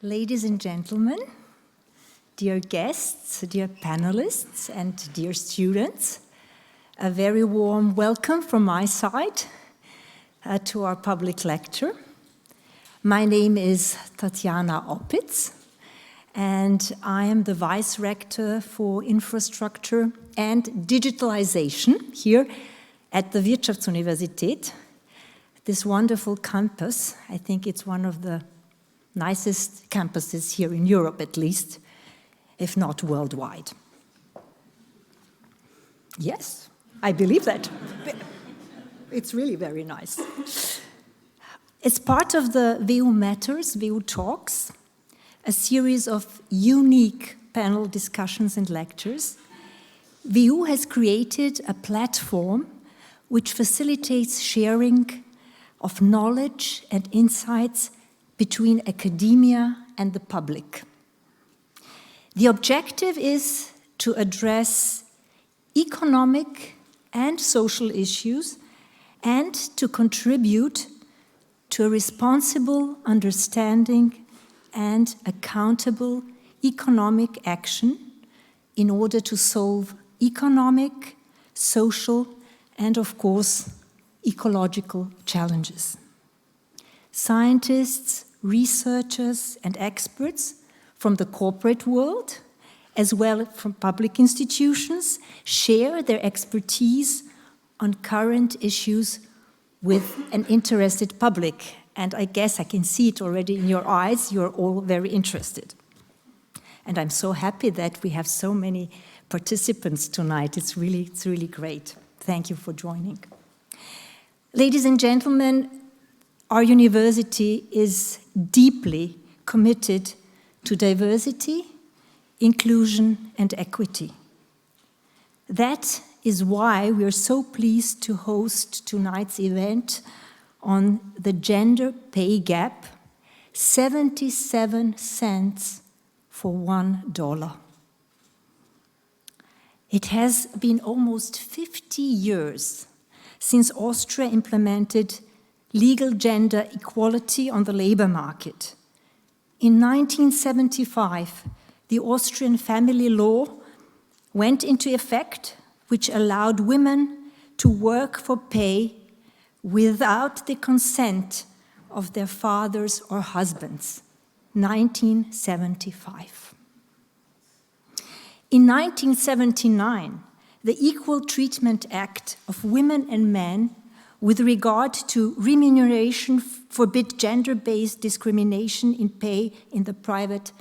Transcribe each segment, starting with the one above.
Ladies and gentlemen, dear guests, dear panelists, and dear students, a very warm welcome from my side to our public lecture. My name is Tatjana Oppitz, and I am the Vice Rector for Infrastructure and Digitalization here at the Wirtschaftsuniversität. This wonderful campus, I think it's one of the nicest campuses here in Europe, at least, if not worldwide. Yes, I believe that. It's really very nice. As part of the WU Matters, WU Talks, a series of unique panel discussions and lectures, WU has created a platform which facilitates sharing of knowledge and insights between academia and the public. The objective is to address economic and social issues and to contribute to a responsible understanding and accountable economic action in order to solve economic, social, and of course, ecological challenges. Scientists, researchers, and experts from the corporate world, as well as from public institutions, share their expertise on current issues with an interested public. And I guess I can see it already in your eyes, you're all very interested. And I'm so happy that we have so many participants tonight. It's really great. Thank you for joining. Ladies and gentlemen, our university is deeply committed to diversity, inclusion, and equity. That is why we are so pleased to host tonight's event on the gender pay gap, 77 cents for $1. It has been almost 50 years since Austria implemented legal gender equality on the labor market. In 1975, the Austrian family law went into effect, which allowed women to work for pay without the consent of their fathers or husbands. 1975. In 1979, the Equal Treatment Act of Women and Men with regard to remuneration forbid gender-based discrimination in pay in the private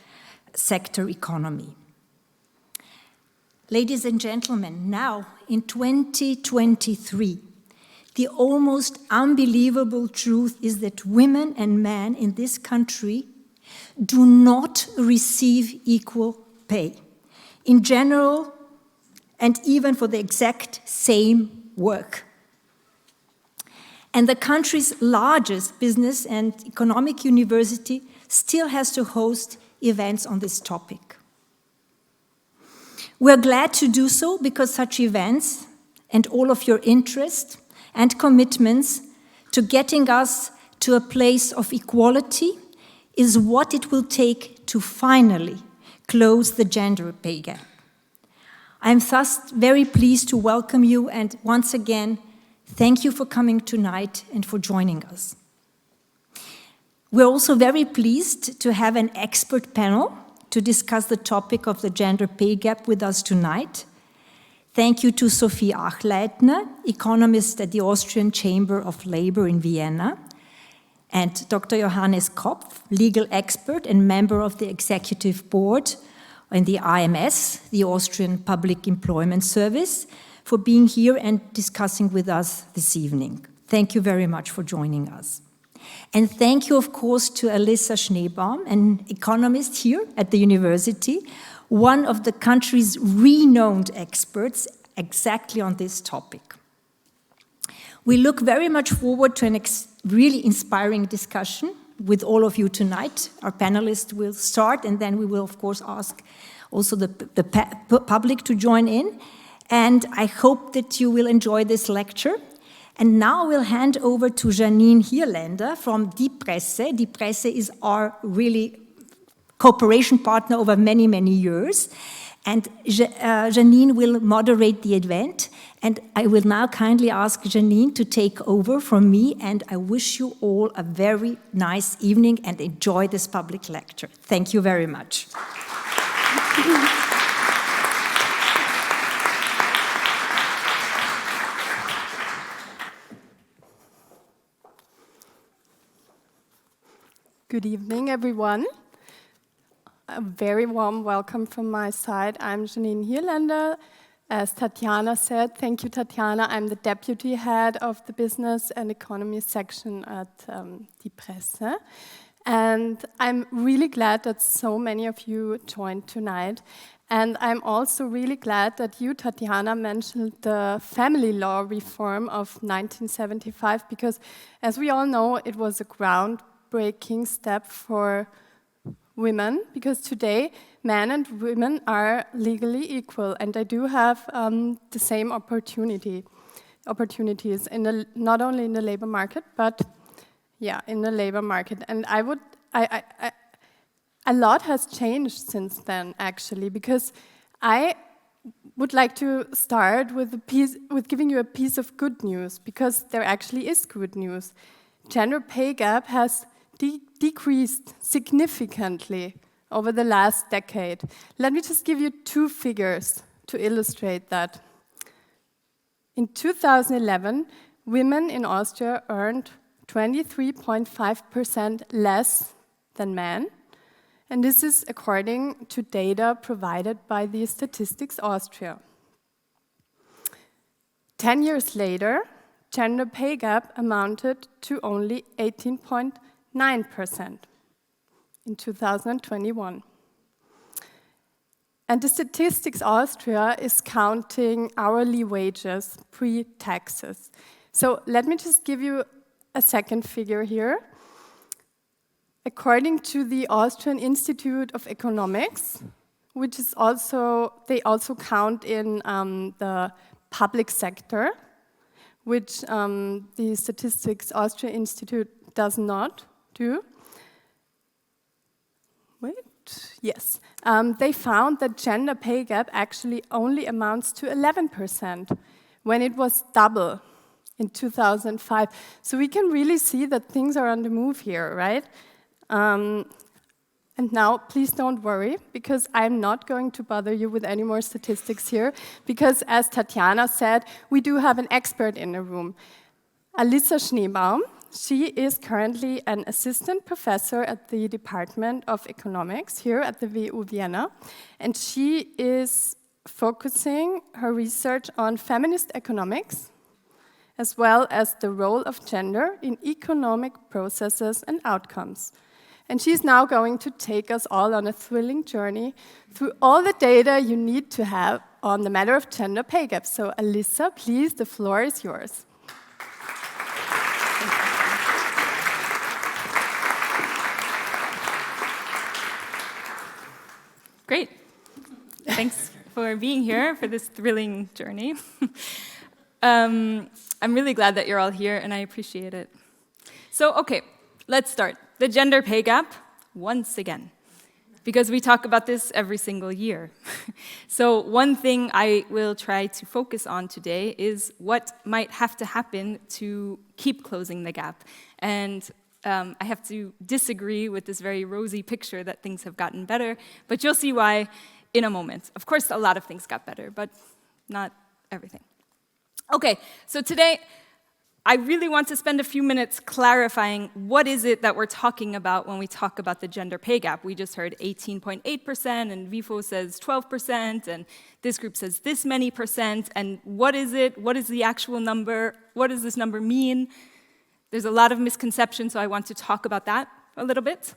sector economy. Ladies and gentlemen, now in 2023, the almost unbelievable truth is that women and men in this country do not receive equal pay in general and even for the exact same work. And the country's largest business and economic university still has to host events on this topic. We're glad to do so because such events and all of your interest and commitments to getting us to a place of equality is what it will take to finally close the gender pay gap. I'm thus very pleased to welcome you and once again, thank you for coming tonight and for joining us. We're also very pleased to have an expert panel to discuss the topic of the gender pay gap with us tonight. Thank you to Sophie Achleitner, economist at the Austrian Chamber of Labor in Vienna, and Dr. Johannes Kopf, legal expert and member of the executive board in the IMS, the Austrian Public Employment Service, for being here and discussing with us this evening. Thank you very much for joining us. And thank you, of course, to Alyssa Schneebaum, an economist here at the university, one of the country's renowned experts exactly on this topic. We look very much forward to a really inspiring discussion with all of you tonight. Our panelists will start, and then we will, of course, ask also the public to join in. And I hope that you will enjoy this lecture. And now we'll hand over to Janine Hierländer from Die Presse. Die Presse is our really cooperation partner over many, many years. And Janine will moderate the event. And I will now kindly ask Janine to take over from me. And I wish you all a very nice evening and enjoy this public lecture. Thank you very much. Good evening, everyone. A very warm welcome from my side. I'm Janine Hierländer. As Tatjana said, thank you, Tatjana. I'm the deputy head of the business and economy section at the Presse. And I'm really glad that so many of you joined tonight. And I'm also really glad that you, Tatjana, mentioned the family law reform of 1975, because as we all know, it was a groundbreaking step for women, because today men and women are legally equal, and they do have the same opportunities in not only in the labor market, but in the labor market. And a lot has changed since then, actually, because I would like to start with giving you a piece of good news, because there actually is good news. Gender pay gap has decreased significantly over the last decade. Let me just give you two figures to illustrate that. In 2011, women in Austria earned 23.5% less than men, and this is according to data provided by the Statistics Austria. 10 years later, gender pay gap amounted to only 18.9% in 2021. And the Statistics Austria is counting hourly wages pre-taxes. So let me just give you a second figure here. According to the Austrian Institute of Economics, which is they also count in the public sector, which the Statistics Austria Institute does not do. They found that gender pay gap actually only amounts to 11% when it was double in 2005. So we can really see that things are on the move here, right? And now, please don't worry, because I'm not going to bother you with any more statistics here, because as Tatjana said, we do have an expert in the room. Alyssa Schneebaum, she is currently an assistant professor at the Department of Economics here at the WU Vienna, and she is focusing her research on feminist economics, as well as the role of gender in economic processes and outcomes. And she's now going to take us all on a thrilling journey through all the data you need to have on the matter of gender pay gap. So Alyssa, please, the floor is yours. Great. Thanks for being here for this thrilling journey. I'm really glad that you're all here, and I appreciate it. So, okay, let's start. The gender pay gap, once again, because we talk about this every single year. So one thing I will try to focus on today is what might have to happen to keep closing the gap. And I have to disagree with this very rosy picture that things have gotten better, but you'll see why in a moment. Of course, a lot of things got better, but not everything. Okay, so today, I really want to spend a few minutes clarifying what is it that we're talking about when we talk about the gender pay gap. We just heard 18.8%, and WIFO says 12%, and this group says this many percent, and what is it? What is the actual number? What does this number mean? There's a lot of misconceptions, so I want to talk about that a little bit.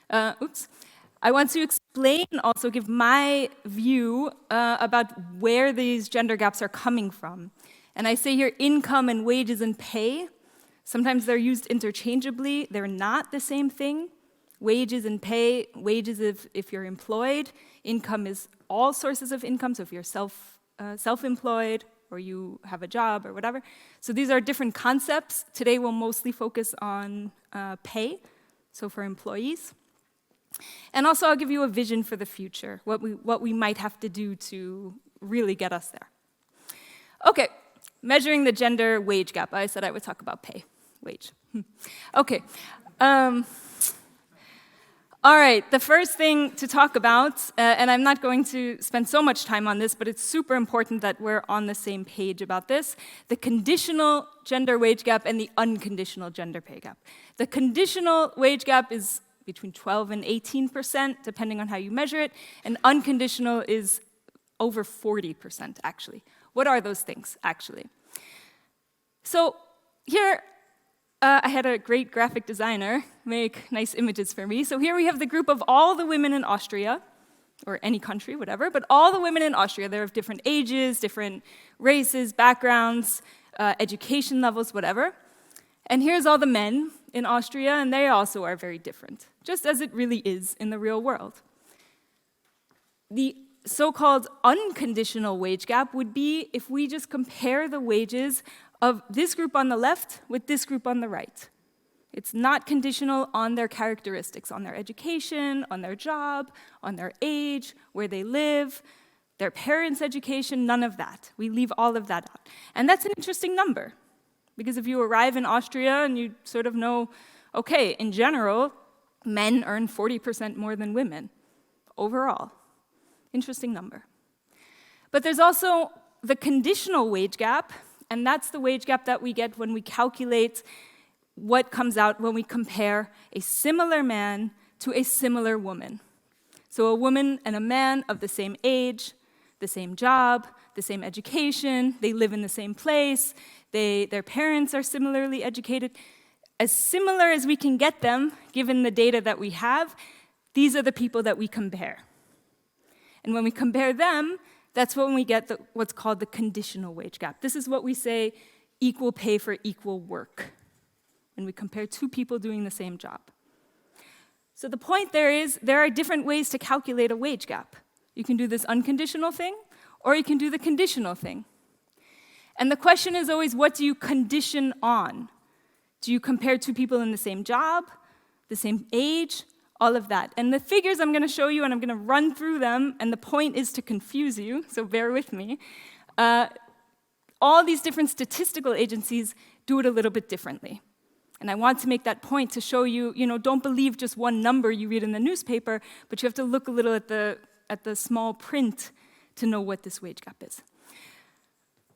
I want to explain, also give my view about where these gender gaps are coming from. And I say here income and wages and pay. Sometimes they're used interchangeably. They're not the same thing. Wages and pay, wages if you're employed. Income is all sources of income, so if you're self-employed or you have a job or whatever. So these are different concepts. Today we'll mostly focus on pay, so for employees. And also I'll give you a vision for the future, what we might have to do to really get us there. Okay, measuring the gender wage gap. I said I would talk about pay, wage. Okay. All right, the first thing to talk about, and I'm not going to spend so much time on this, but it's super important that we're on the same page about this, the conditional gender wage gap and the unconditional gender pay gap. The conditional wage gap is between 12 and 18%, depending on how you measure it, and unconditional is over 40%, actually. What are those things, actually? So here, I had a great graphic designer make nice images for me. So here we have the group of all the women in Austria, or any country, whatever, but all the women in Austria. They're of different ages, different races, backgrounds, education levels, whatever. And here's all the men in Austria, and they also are very different, just as it really is in the real world. The so-called unconditional wage gap would be if we just compare the wages of this group on the left with this group on the right. It's not conditional on their characteristics, on their education, on their job, on their age, where they live, their parents' education, none of that. We leave all of that out. And that's an interesting number, because if you arrive in Austria and you sort of know, okay, in general, men earn 40% more than women, overall. Interesting number. But there's also the conditional wage gap, and that's the wage gap that we get when we calculate what comes out when we compare a similar man to a similar woman. So a woman and a man of the same age, the same job, the same education, they live in the same place, their parents are similarly educated. As similar as we can get them, given the data that we have, these are the people that we compare. And when we compare them, that's when we get what's called the conditional wage gap. This is what we say equal pay for equal work, when we compare two people doing the same job. So the point there is, there are different ways to calculate a wage gap. You can do this unconditional thing, or you can do the conditional thing. And the question is always, what do you condition on? Do you compare two people in the same job, the same age, all of that? And the figures I'm going to show you, and I'm going to run through them, and the point is to confuse you, so bear with me. All these different statistical agencies do it a little bit differently. And I want to make that point to show you, don't believe just one number you read in the newspaper, but you have to look a little at the small print to know what this wage gap is.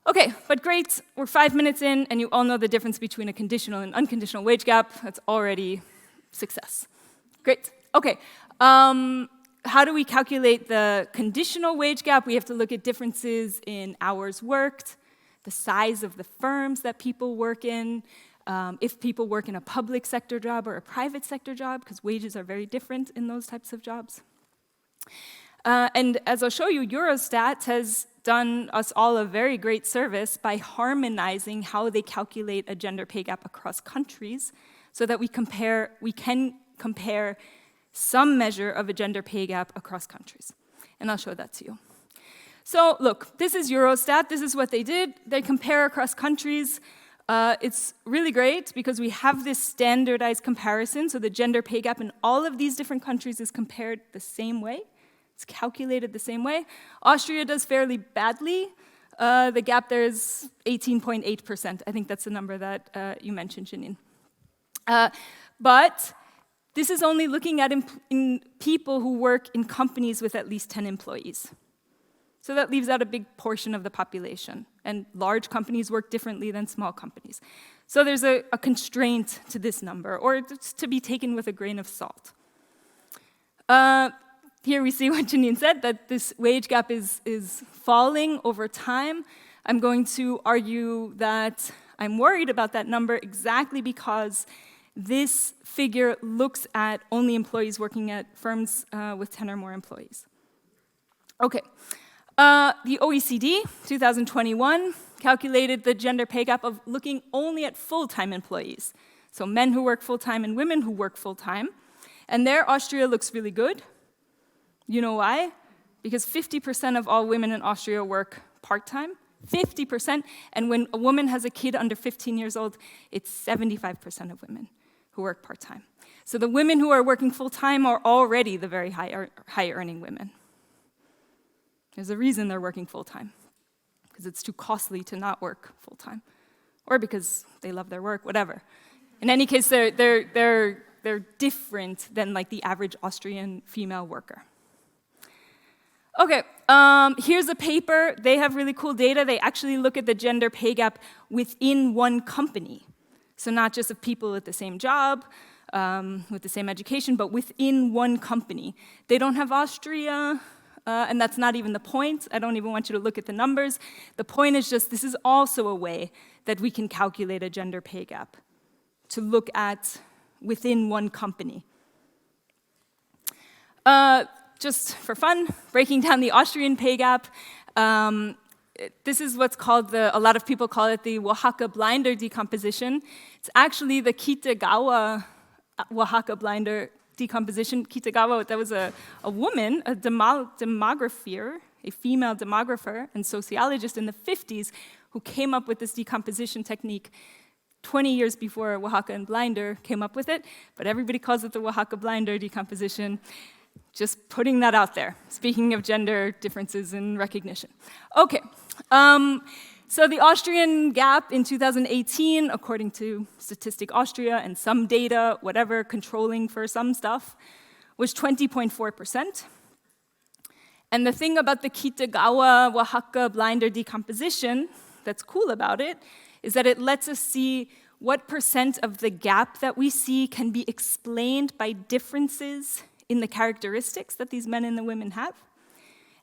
Okay, but great, we're 5 minutes in, and you all know the difference between a conditional and unconditional wage gap. That's already success. Great, okay. How do we calculate the conditional wage gap? We have to look at differences in hours worked, the size of the firms that people work in, if people work in a public sector job or a private sector job, because wages are very different in those types of jobs. And as I'll show you, Eurostat has done us all a very great service by harmonizing how they calculate a gender pay gap across countries, so that we can compare some measure of a gender pay gap across countries. And I'll show that to you. So look, this is Eurostat. This is what they did. They compare across countries. It's really great because we have this standardized comparison. So the gender pay gap in all of these different countries is compared the same way. It's calculated the same way. Austria does fairly badly. The gap there is 18.8%. I think that's the number that you mentioned, Janine. But this is only looking at in people who work in companies with at least 10 employees. So that leaves out a big portion of the population. And large companies work differently than small companies. So there's a constraint to this number, or it's to be taken with a grain of salt. Here we see what Janine said, that this wage gap is falling over time. I'm going to argue that I'm worried about that number exactly because this figure looks at only employees working at firms with 10 or more employees. Okay. The OECD, 2021, calculated the gender pay gap of looking only at full-time employees. So men who work full-time and women who work full-time. And there, Austria looks really good. You know why? Because 50% of all women in Austria work part-time. 50%. And when a woman has a kid under 15 years old, it's 75% of women who who work part-time. So the women who are working full-time are already the very high-earning women. There's a reason they're working full-time, because it's too costly to not work full-time, or because they love their work, whatever. In any case, they're different than like the average Austrian female worker. Okay, here's a paper. They have really cool data. They actually look at the gender pay gap within one company. So not just of people with the same job, with the same education, but within one company. They don't have Austria, and that's not even the point. I don't even want you to look at the numbers. The point is just this is also a way that we can calculate a gender pay gap, to look at within one company. Just for fun, breaking down the Austrian pay gap, this is what's called a lot of people call it the Oaxaca-Blinder decomposition. It's actually the Kitagawa Oaxaca-Blinder decomposition. Kitagawa, that was a woman, a demographer, a female demographer and sociologist in the 50s who came up with this decomposition technique 20 years before Oaxaca and Blinder came up with it, but everybody calls it the Oaxaca-Blinder decomposition. Just putting that out there, speaking of gender differences in recognition. Okay, so the Austrian gap in 2018, according to Statistik Austria and some data, whatever, controlling for some stuff, was 20.4%. And the thing about the Kitagawa Oaxaca-Blinder decomposition that's cool about it is that it lets us see what percent of the gap that we see can be explained by differences in the characteristics that these men and the women have,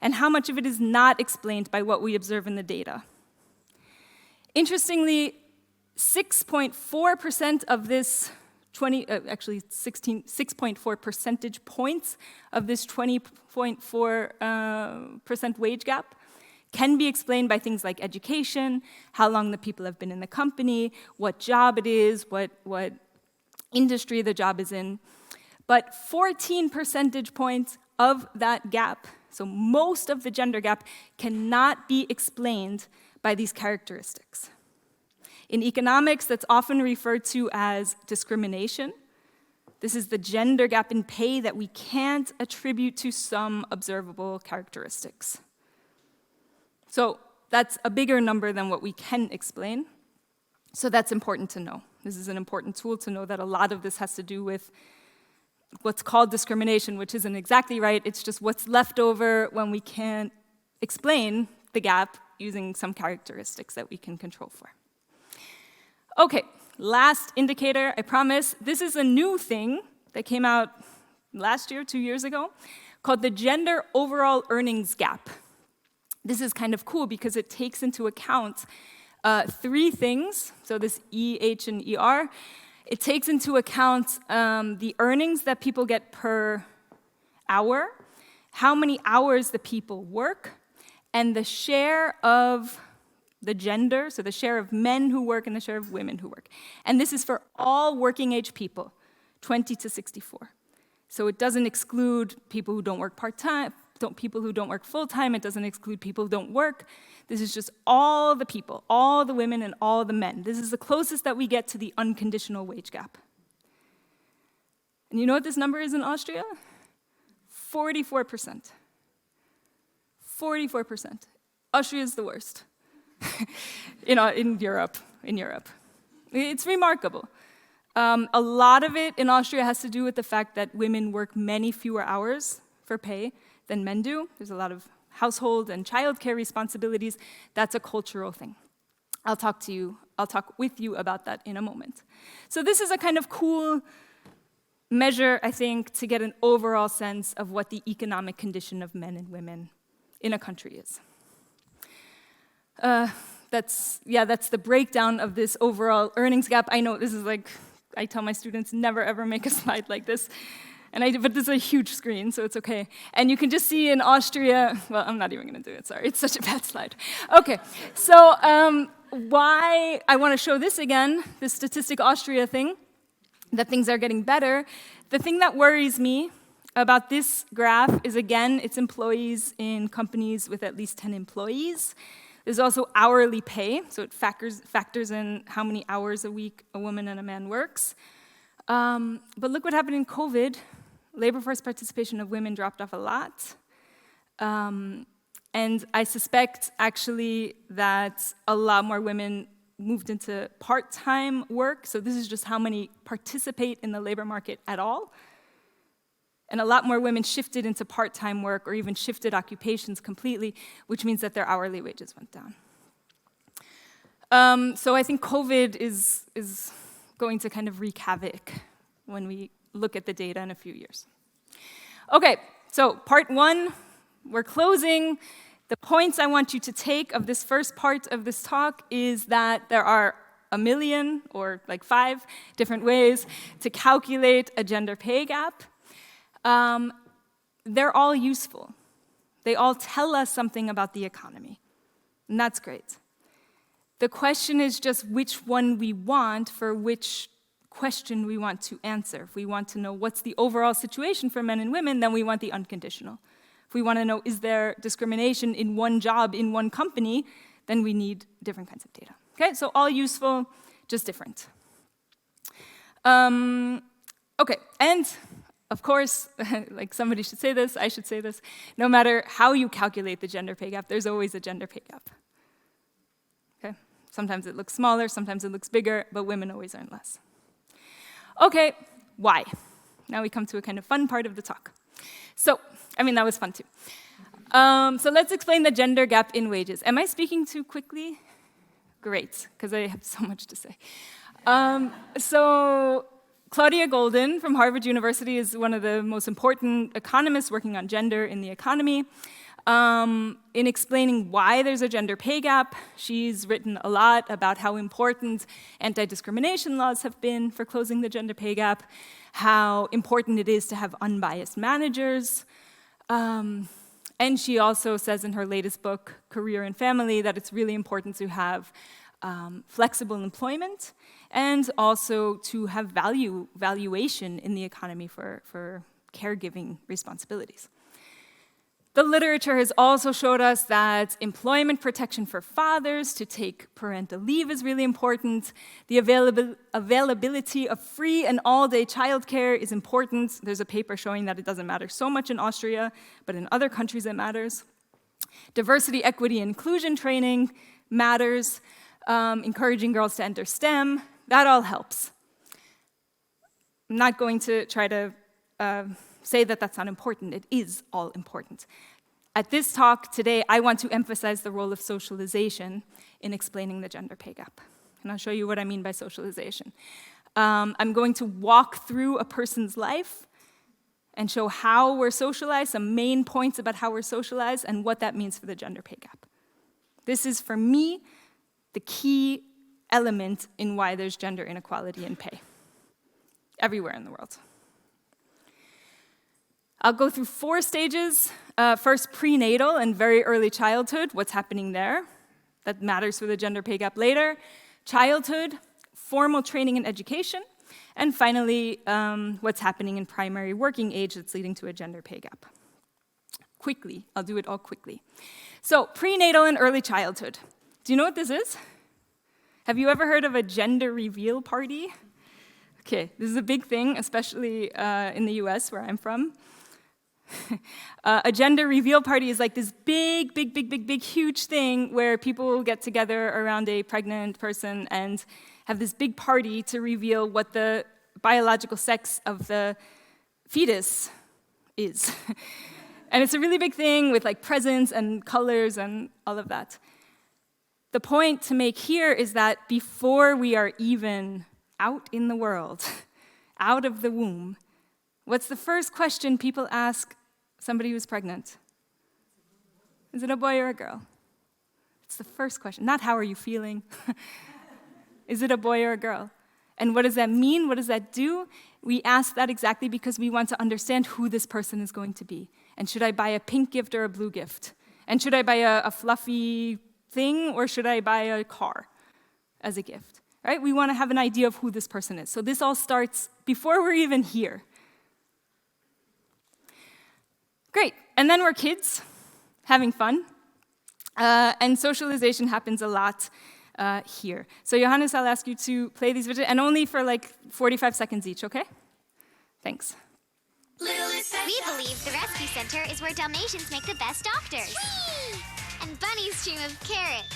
and how much of it is not explained by what we observe in the data. Interestingly, 6.4% of this 6.4 percentage points of this 20.4% wage gap can be explained by things like education, how long the people have been in the company, what job it is, what industry the job is in. But 14 percentage points of that gap, so most of the gender gap, cannot be explained by these characteristics. In economics, that's often referred to as discrimination. This is the gender gap in pay that we can't attribute to some observable characteristics. So that's a bigger number than what we can explain. So that's important to know. This is an important tool to know that a lot of this has to do with what's called discrimination, which isn't exactly right. It's just what's left over when we can't explain the gap using some characteristics that we can control for. Okay, last indicator, I promise. This is a new thing that came out last year, 2 years ago, called the Gender Overall Earnings Gap. This is kind of cool because it takes into account 3 things, so this E, H, and ER. It takes into account the earnings that people get per hour, how many hours the people work, and the share of the gender, so the share of men who work and the share of women who work. And this is for all working age people, 20 to 64. So it doesn't exclude people who don't work part-time, people who don't work full-time, it doesn't exclude people who don't work. This is just all the people, all the women and all the men. This is the closest that we get to the unconditional wage gap. And you know what this number is in Austria? 44%. 44%. Austria is the worst. in Europe. It's remarkable. A lot of it in Austria has to do with the fact that women work many fewer hours for pay than men do. There's a lot of household and childcare responsibilities. That's a cultural thing. I'll talk with you about that in a moment. So this is a kind of cool measure, I think, to get an overall sense of what the economic condition of men and women in a country is. That's the breakdown of this overall earnings gap. I know this is like, I tell my students never ever make a slide like this. But this is a huge screen, so it's okay. And you can just see in Austria, well, I'm not even going to do it, sorry. It's such a bad slide. Okay, so why I want to show this again, this Statistik Austria thing, that things are getting better. The thing that worries me about this graph is, again, it's employees in companies with at least 10 employees. There's also hourly pay, so it factors in how many hours a week a woman and a man works. But look what happened in COVID. Labor force participation of women dropped off a lot. And I suspect, actually, that a lot more women moved into part-time work. So this is just how many participate in the labor market at all. And a lot more women shifted into part-time work or even shifted occupations completely, which means that their hourly wages went down. So I think COVID is going to kind of wreak havoc when we look at the data in a few years. Okay, so part one, we're closing. The points I want you to take of this first part of this talk is that there are a million, or like 5 different ways to calculate a gender pay gap. They're all useful. They all tell us something about the economy, and that's great. The question is just which one we want for which question we want to answer. If we want to know what's the overall situation for men and women, then we want the unconditional. If we want to know, is there discrimination in one job, in one company, then we need different kinds of data. Okay, so all useful, just different. Okay, and of course, like somebody should say this, I should say this, no matter how you calculate the gender pay gap, there's always a gender pay gap. Okay, sometimes it looks smaller, sometimes it looks bigger, but women always earn less. Okay, why? Now we come to a kind of fun part of the talk. So, I mean, that was fun too. So let's explain the gender gap in wages. Am I speaking too quickly? Great, because I have so much to say. So Claudia Golden from Harvard University is one of the most important economists working on gender in the economy. In explaining why there's a gender pay gap, she's written a lot about how important anti-discrimination laws have been for closing the gender pay gap, how important it is to have unbiased managers. And she also says in her latest book, Career and Family, that it's really important to have flexible employment and also to have valuation in the economy for caregiving responsibilities. The literature has also showed us that employment protection for fathers to take parental leave is really important. The availability of free and all-day childcare is important. There's a paper showing that it doesn't matter so much in Austria, but in other countries it matters. Diversity, equity, and inclusion training matters. Encouraging girls to enter STEM, that all helps. I'm not going to try to say that that's not important. It is all important. At this talk today, I want to emphasize the role of socialization in explaining the gender pay gap. And I'll show you what I mean by socialization. I'm going to walk through a person's life and show how we're socialized, some main points about how we're socialized, and what that means for the gender pay gap. This is, for me, the key element in why there's gender inequality in pay everywhere in the world. I'll go through 4 stages. First, prenatal and very early childhood, what's happening there. That matters for the gender pay gap later. Childhood, formal training and education. And finally, what's happening in primary working age that's leading to a gender pay gap. Quickly, I'll do it all quickly. So, prenatal and early childhood. Do you know what this is? Have you ever heard of a gender reveal party? Okay, this is a big thing, especially in the US, where I'm from. A gender reveal party is like this big, huge thing where people get together around a pregnant person and have this big party to reveal what the biological sex of the fetus is. And it's a really big thing with like presents and colors and all of that. The point to make here is that before we are even out in the world, out of the womb, what's the first question people ask somebody who's pregnant? Is it a boy or a girl? It's the first question, not how are you feeling? Is it a boy or a girl? And what does that mean? What does that do? We ask that exactly because we want to understand who this person is going to be. And should I buy a pink gift or a blue gift? And should I buy a fluffy thing or should I buy a car as a gift? Right? We want to have an idea of who this person is. So this all starts before we're even here. Great. And then we're kids, having fun. And socialization happens a lot here. So Johannes, I'll ask you to play these videos, and only for like 45 seconds each, okay? Thanks. We believe the rescue center is where Dalmatians make the best doctors. Whee! And bunnies dream of carrots.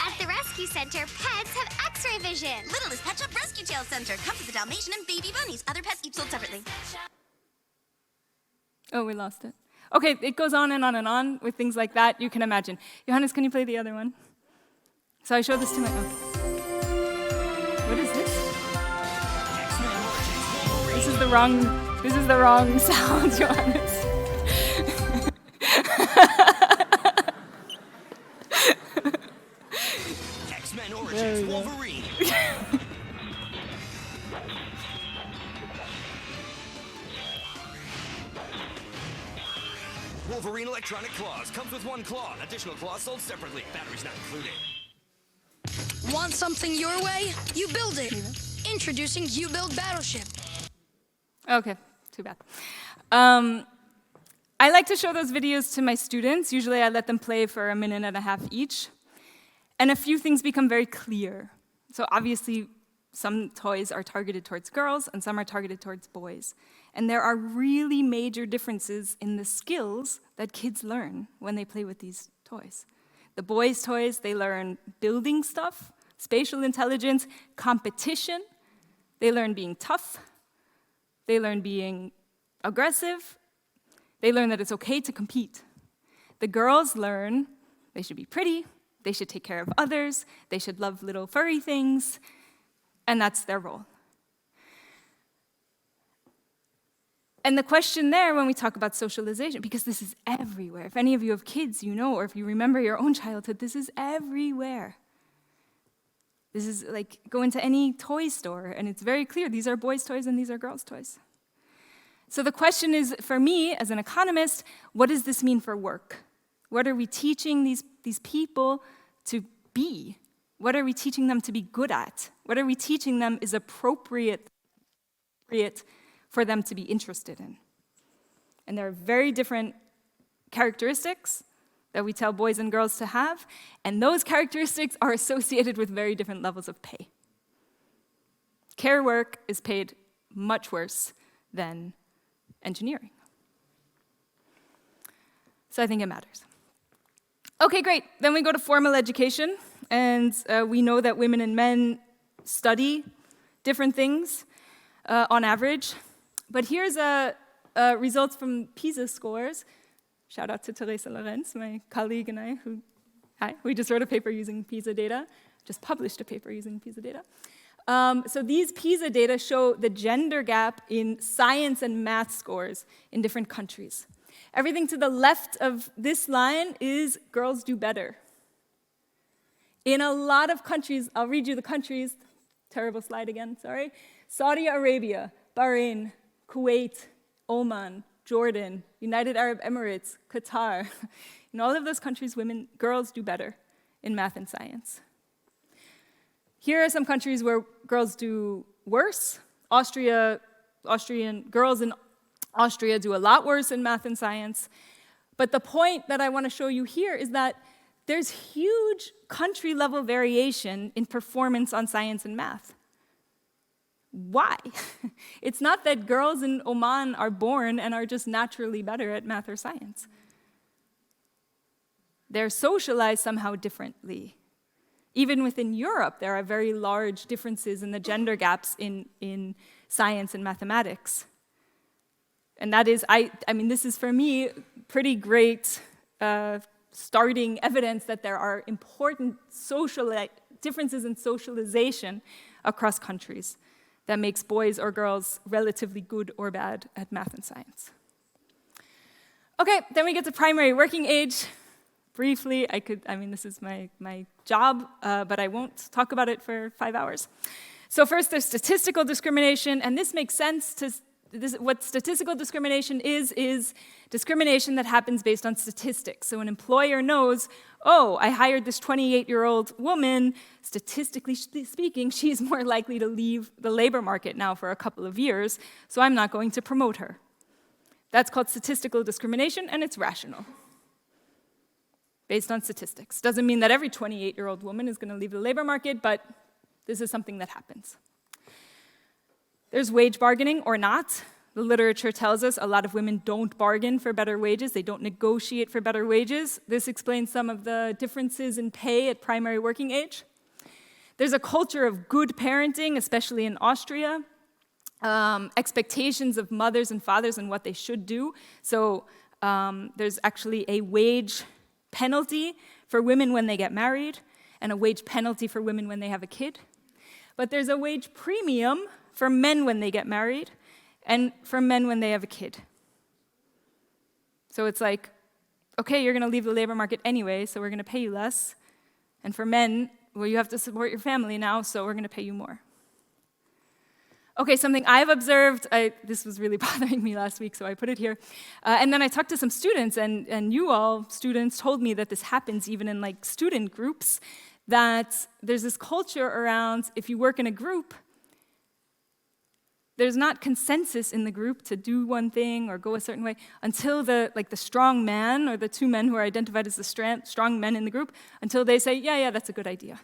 At the rescue center, pets have x-ray vision. Littlest Pet Shop Rescue Tail Center. Come to the Dalmatian and baby bunnies. Other pets each sold separately. Oh, we lost it. Okay, it goes on and on and on with things like that, you can imagine. Johannes, can you play the other one? So I showed this to my... Oh. What is this? This is the wrong sound, Johannes. X-Men Origins Wolverine. Wolverine electronic claws. Comes with one claw. Additional claws sold separately. Batteries not included. Want something your way? You build it. Introducing You Build Battleship. Okay, too bad. I like to show those videos to my students. Usually I let them play for 1.5 minutes each. And a few things become very clear. So obviously, some toys are targeted towards girls and some are targeted towards boys. And there are really major differences in the skills that kids learn when they play with these toys. The boys' toys, they learn building stuff, spatial intelligence, competition. They learn being tough. They learn being aggressive. They learn that it's okay to compete. The girls learn they should be pretty, they should take care of others, they should love little furry things, and that's their role. And the question there when we talk about socialization, because this is everywhere, if any of you have kids, you know, or if you remember your own childhood, this is everywhere. This is like, go into any toy store, and it's very clear, these are boys' toys and these are girls' toys. So the question is, for me, as an economist, what does this mean for work? What are we teaching these people to be? What are we teaching them to be good at? What are we teaching them is appropriate for them to be interested in? And there are very different characteristics that we tell boys and girls to have, and those characteristics are associated with very different levels of pay. Care work is paid much worse than engineering. So I think it matters. Okay, great. Then we go to formal education, and we know that women and men study different things on average. But here's results from PISA scores. Shout out to Teresa Lorenz, my colleague and I, we just wrote a paper using PISA data, just published a paper using PISA data. So these PISA data show the gender gap in science and math scores in different countries. Everything to the left of this line is girls do better. In a lot of countries, I'll read you the countries, terrible slide again, sorry. Saudi Arabia, Bahrain, Kuwait, Oman, Jordan, United Arab Emirates, Qatar. In all of those countries, girls do better in math and science. Here are some countries where girls do worse. Austrian girls in Austria do a lot worse in math and science. But the point that I want to show you here is that there's huge country-level variation in performance on science and math. Why? It's not that girls in Oman are born and are just naturally better at math or science. They're socialized somehow differently. Even within Europe, there are very large differences in the gender gaps in science and mathematics. And that is, I mean, this is for me pretty great starting evidence that there are important differences in socialization across countries that makes boys or girls relatively good or bad at math and science. Okay, then we get to primary working age. Briefly, this is my job, but I won't talk about it for 5 hours. So first, there's statistical discrimination, and this makes sense what statistical discrimination is discrimination that happens based on statistics. So an employer knows, oh, I hired this 28-year-old woman, statistically speaking, she's more likely to leave the labor market now for a couple of years, so I'm not going to promote her. That's called statistical discrimination, and it's rational. based on statistics. Doesn't mean that every 28-year-old woman is going to leave the labor market, but this is something that happens. There's wage bargaining or not. The literature tells us a lot of women don't bargain for better wages. They don't negotiate for better wages. This explains some of the differences in pay at primary working age. There's a culture of good parenting, especially in Austria. Expectations of mothers and fathers and what they should do. So there's actually a wage penalty for women when they get married and a wage penalty for women when they have a kid. But there's a wage premium for men when they get married and for men when they have a kid. So it's like, okay, you're going to leave the labor market anyway, so we're going to pay you less. And for men, well, you have to support your family now, so we're going to pay you more. Okay, something I've observed, this was really bothering me last week, so I put it here. And then I talked to some students, and you all, students, told me that this happens even in like student groups, that there's this culture around if you work in a group, there's not consensus in the group to do one thing or go a certain way until the strong man or the two men who are identified as the strong men in the group, until they say, yeah, that's a good idea.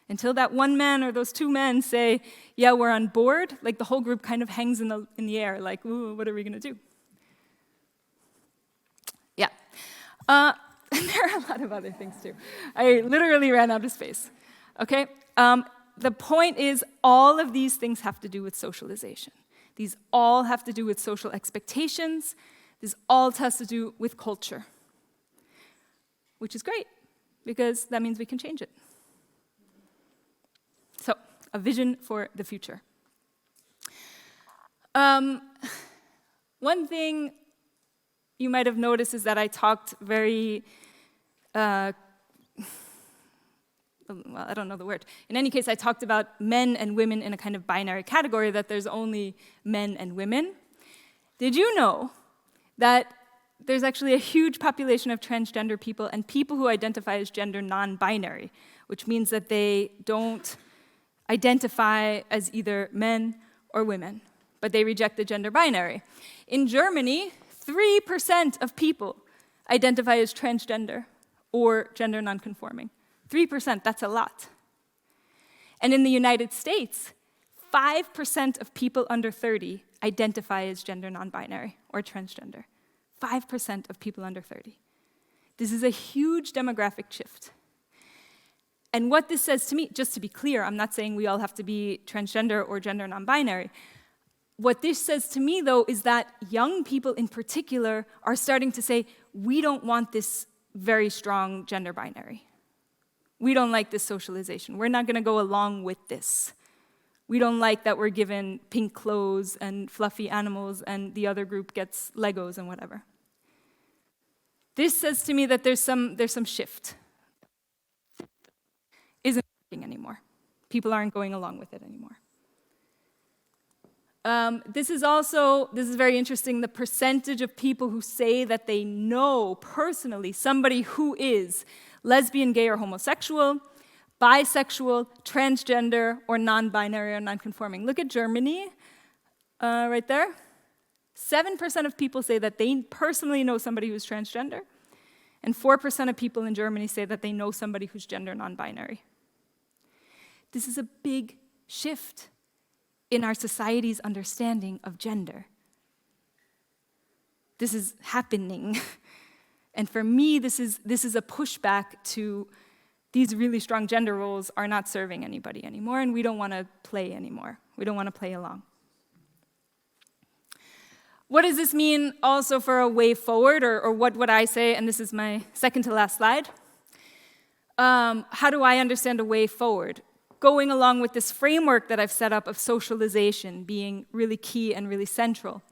Until that one man or those two men say, yeah, we're on board, like the whole group kind of hangs in the air, like, ooh, what are we going to do? Yeah. And there are a lot of other things, too. I literally ran out of space. Okay? The point is, all of these things have to do with socialization. These all have to do with social expectations. This all has to do with culture, which is great, because that means we can change it. So, a vision for the future. One thing you might have noticed is that I talked very, well, I don't know the word. In any case, I talked about men and women in a kind of binary category, that there's only men and women. Did you know that there's actually a huge population of transgender people and people who identify as gender non-binary, which means that they don't identify as either men or women, but they reject the gender binary. In Germany, 3% of people identify as transgender or gender nonconforming. 3%, that's a lot. And in the United States, 5% of people under 30 identify as gender non-binary or transgender. 5% of people under 30. This is a huge demographic shift. And what this says to me, just to be clear, I'm not saying we all have to be transgender or gender non-binary. What this says to me, though, is that young people in particular are starting to say, we don't want this very strong gender binary. We don't like this socialization. We're not going to go along with this. We don't like that we're given pink clothes and fluffy animals and the other group gets Legos and whatever. This says to me that there's some shift. Isn't working anymore. People aren't going along with it anymore. This is very interesting, the percentage of people who say that they know personally somebody who is lesbian, gay, or homosexual, bisexual, transgender, or non-binary or non-conforming. Look at Germany, right there. 7% of people say that they personally know somebody who's transgender, and 4% of people in Germany say that they know somebody who's gender non-binary. This is a big shift in our society's understanding of gender. This is happening. And for me, this is a pushback to these really strong gender roles are not serving anybody anymore, and we don't want to play anymore. We don't want to play along. What does this mean also for a way forward, or what would I say, and this is my second to last slide. How do I understand a way forward? Going along with this framework that I've set up of socialization being really key and really central.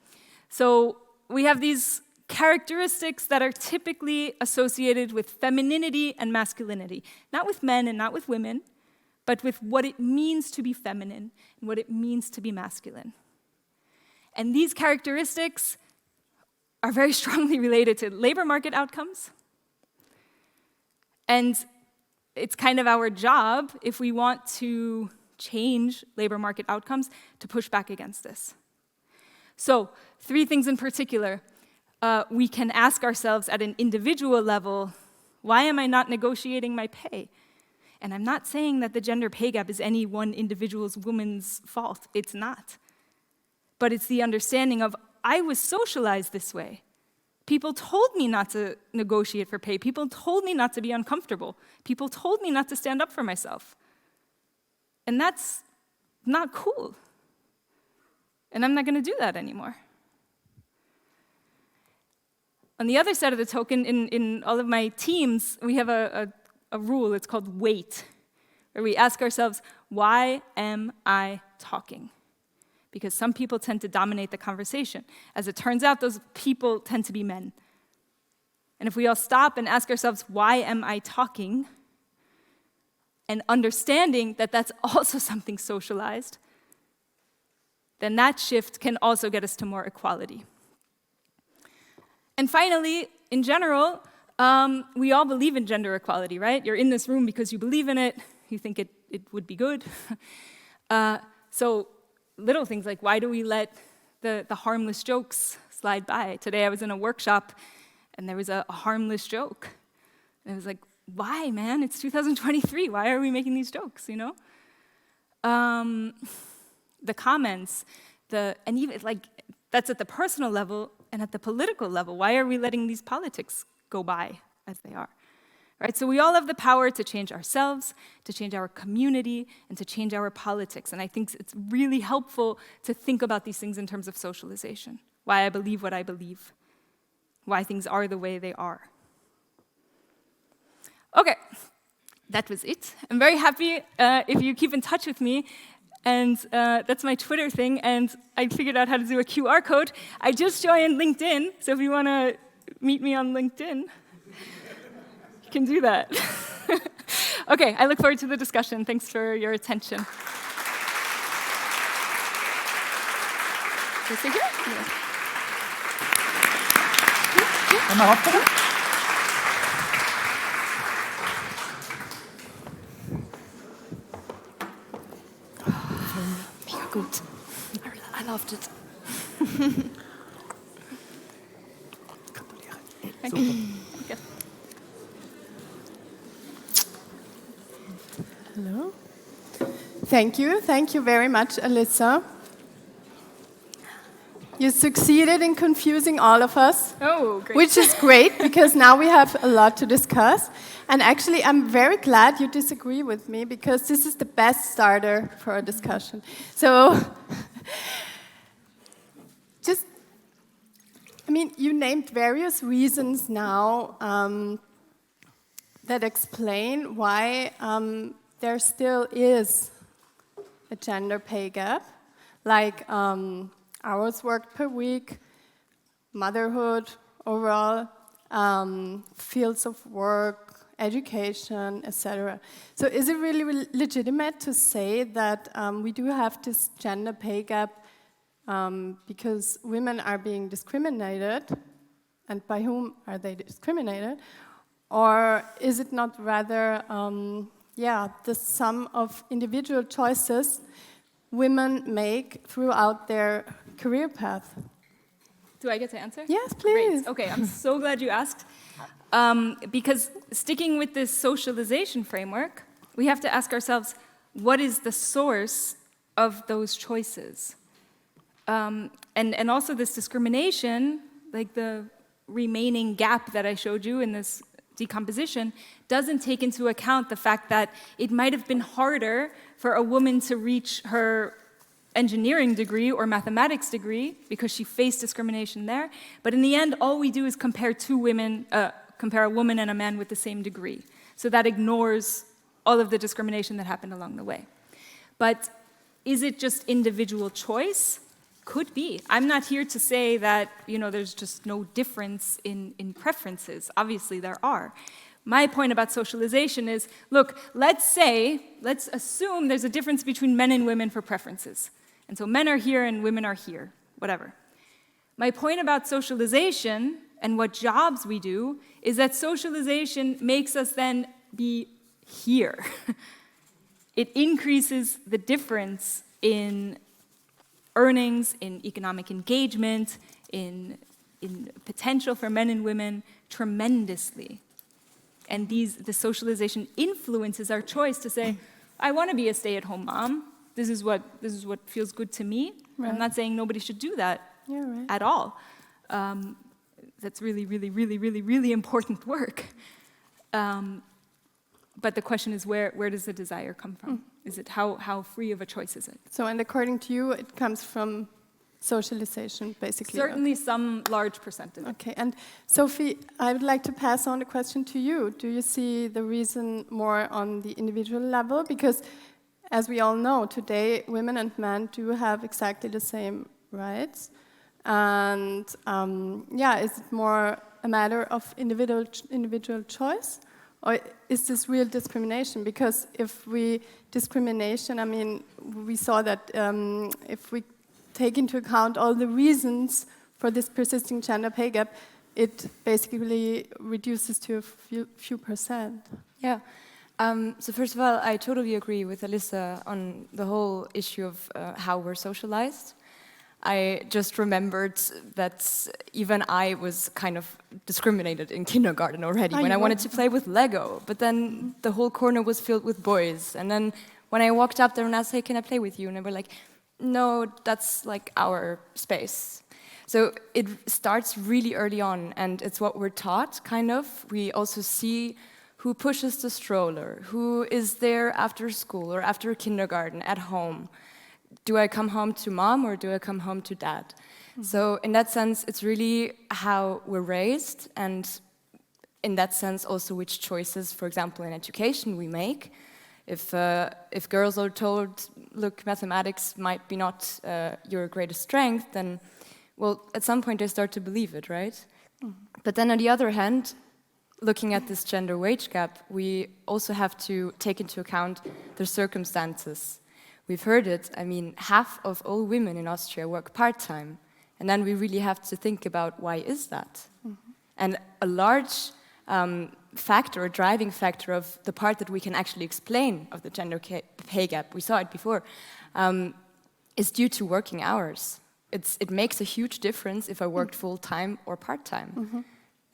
So we have these characteristics that are typically associated with femininity and masculinity. Not with men and not with women, but with what it means to be feminine and what it means to be masculine. And these characteristics are very strongly related to labor market outcomes. And it's kind of our job, if we want to change labor market outcomes, to push back against this. So, 3 things in particular. We can ask ourselves at an individual level, Why am I not negotiating my pay? And I'm not saying that the gender pay gap is any one individual's woman's fault. It's not. But it's the understanding of, I was socialized this way. People told me not to negotiate for pay. People told me not to be uncomfortable. People told me not to stand up for myself. And that's not cool. And I'm not going to do that anymore. On the other side of the token, in all of my teams, we have a rule. It's called WAIT, where we ask ourselves, why am I talking? Because some people tend to dominate the conversation. As it turns out, those people tend to be men. And if we all stop and ask ourselves, why am I talking? And understanding that that's also something socialized, then that shift can also get us to more equality. And finally, in general, we all believe in gender equality, right? You're in this room because you believe in it, you think it would be good. So little things like, why do we let the harmless jokes slide by? Today I was in a workshop, and there was a harmless joke. And I was like, why, man? It's 2023. Why are we making these jokes, you know? The comments, and even like, that's at the personal level and at the political level. Why are we letting these politics go by as they are? Right? So we all have the power to change ourselves, to change our community, and to change our politics. And I think it's really helpful to think about these things in terms of socialization. Why I believe what I believe. Why things are the way they are. Okay, that was it. I'm very happy if you keep in touch with me. And that's my Twitter thing. And I figured out how to do a QR code. I just joined LinkedIn. So if you want to meet me on LinkedIn, can do that. Okay, I look forward to the discussion. Thanks for your attention. Mega gut. I loved it. Thank you. Okay. Hello. Thank you very much, Alyssa. You succeeded in confusing all of us, Oh, great. which is great because now we have a lot to discuss. And actually, I'm very glad you disagree with me because this is the best starter for a discussion. So, you named various reasons now that explain why there still is a gender pay gap, like hours worked per week, motherhood overall, fields of work, education, etc. So is it really legitimate to say that we do have this gender pay gap because women are being discriminated, and by whom are they discriminated? Or is it not rather, the sum of individual choices women make throughout their career path? Do I get to answer? Yes, please. Great. Okay, I'm so glad you asked. Because sticking with this socialization framework, we have to ask ourselves, what is the source of those choices? And also this discrimination, like the remaining gap that I showed you in this decomposition, doesn't take into account the fact that it might have been harder for a woman to reach her engineering degree or mathematics degree because she faced discrimination there. But in the end, all we do is compare a woman and a man with the same degree. So that ignores all of the discrimination that happened along the way. But is it just individual choice? Could be. I'm not here to say that, there's just no difference in preferences. Obviously, there are. My point about socialization is, look, let's assume there's a difference between men and women for preferences. And so men are here and women are here, whatever. My point about socialization and what jobs we do is that socialization makes us then be here. It increases the difference in earnings, in economic engagement, in potential for men and women tremendously. and the socialization influences our choice to say, I want to be a stay-at-home mom. This is what feels good to me. Right. I'm not saying nobody should do that right. at all. That's really, really, really, really, really important work. But the question is, where does the desire come from? Is it how free of a choice is it? So, and according to you, it comes from socialization, basically. Certainly some large percentage. Okay, and Sophie, I would like to pass on the question to you. Do you see the reason more on the individual level? Because, as we all know, today women and men do have exactly the same rights. And is it more a matter of individual choice? Or is this real discrimination? Because if discrimination, I mean, we saw that if we take into account all the reasons for this persisting gender pay gap, it basically reduces to a few percent. Yeah. So first of all, I totally agree with Alyssa on the whole issue of how we're socialized. I just remembered that even I was kind of discriminated in kindergarten already when I wanted to play with Lego, but then the whole corner was filled with boys. And then when I walked up there and asked, hey, can I play with you? And they were like, no, that's like our space. So it starts really early on, and it's what we're taught, kind of. We also see who pushes the stroller, who is there after school or after kindergarten, at home. Do I come home to mom or do I come home to dad? Mm-hmm. So in that sense, it's really how we're raised, and in that sense also which choices, for example, in education we make. If girls are told, look, mathematics might be not your greatest strength, then, well, at some point they start to believe it, right? Mm-hmm. But then on the other hand, looking at this gender wage gap, we also have to take into account their circumstances. We've heard it, I mean, half of all women in Austria work part-time. And then we really have to think about why is that? Mm-hmm. And a large factor, a driving factor of the part that we can actually explain of the gender pay gap, we saw it before, is due to working hours. It makes a huge difference if I worked full-time or part-time. Mm-hmm.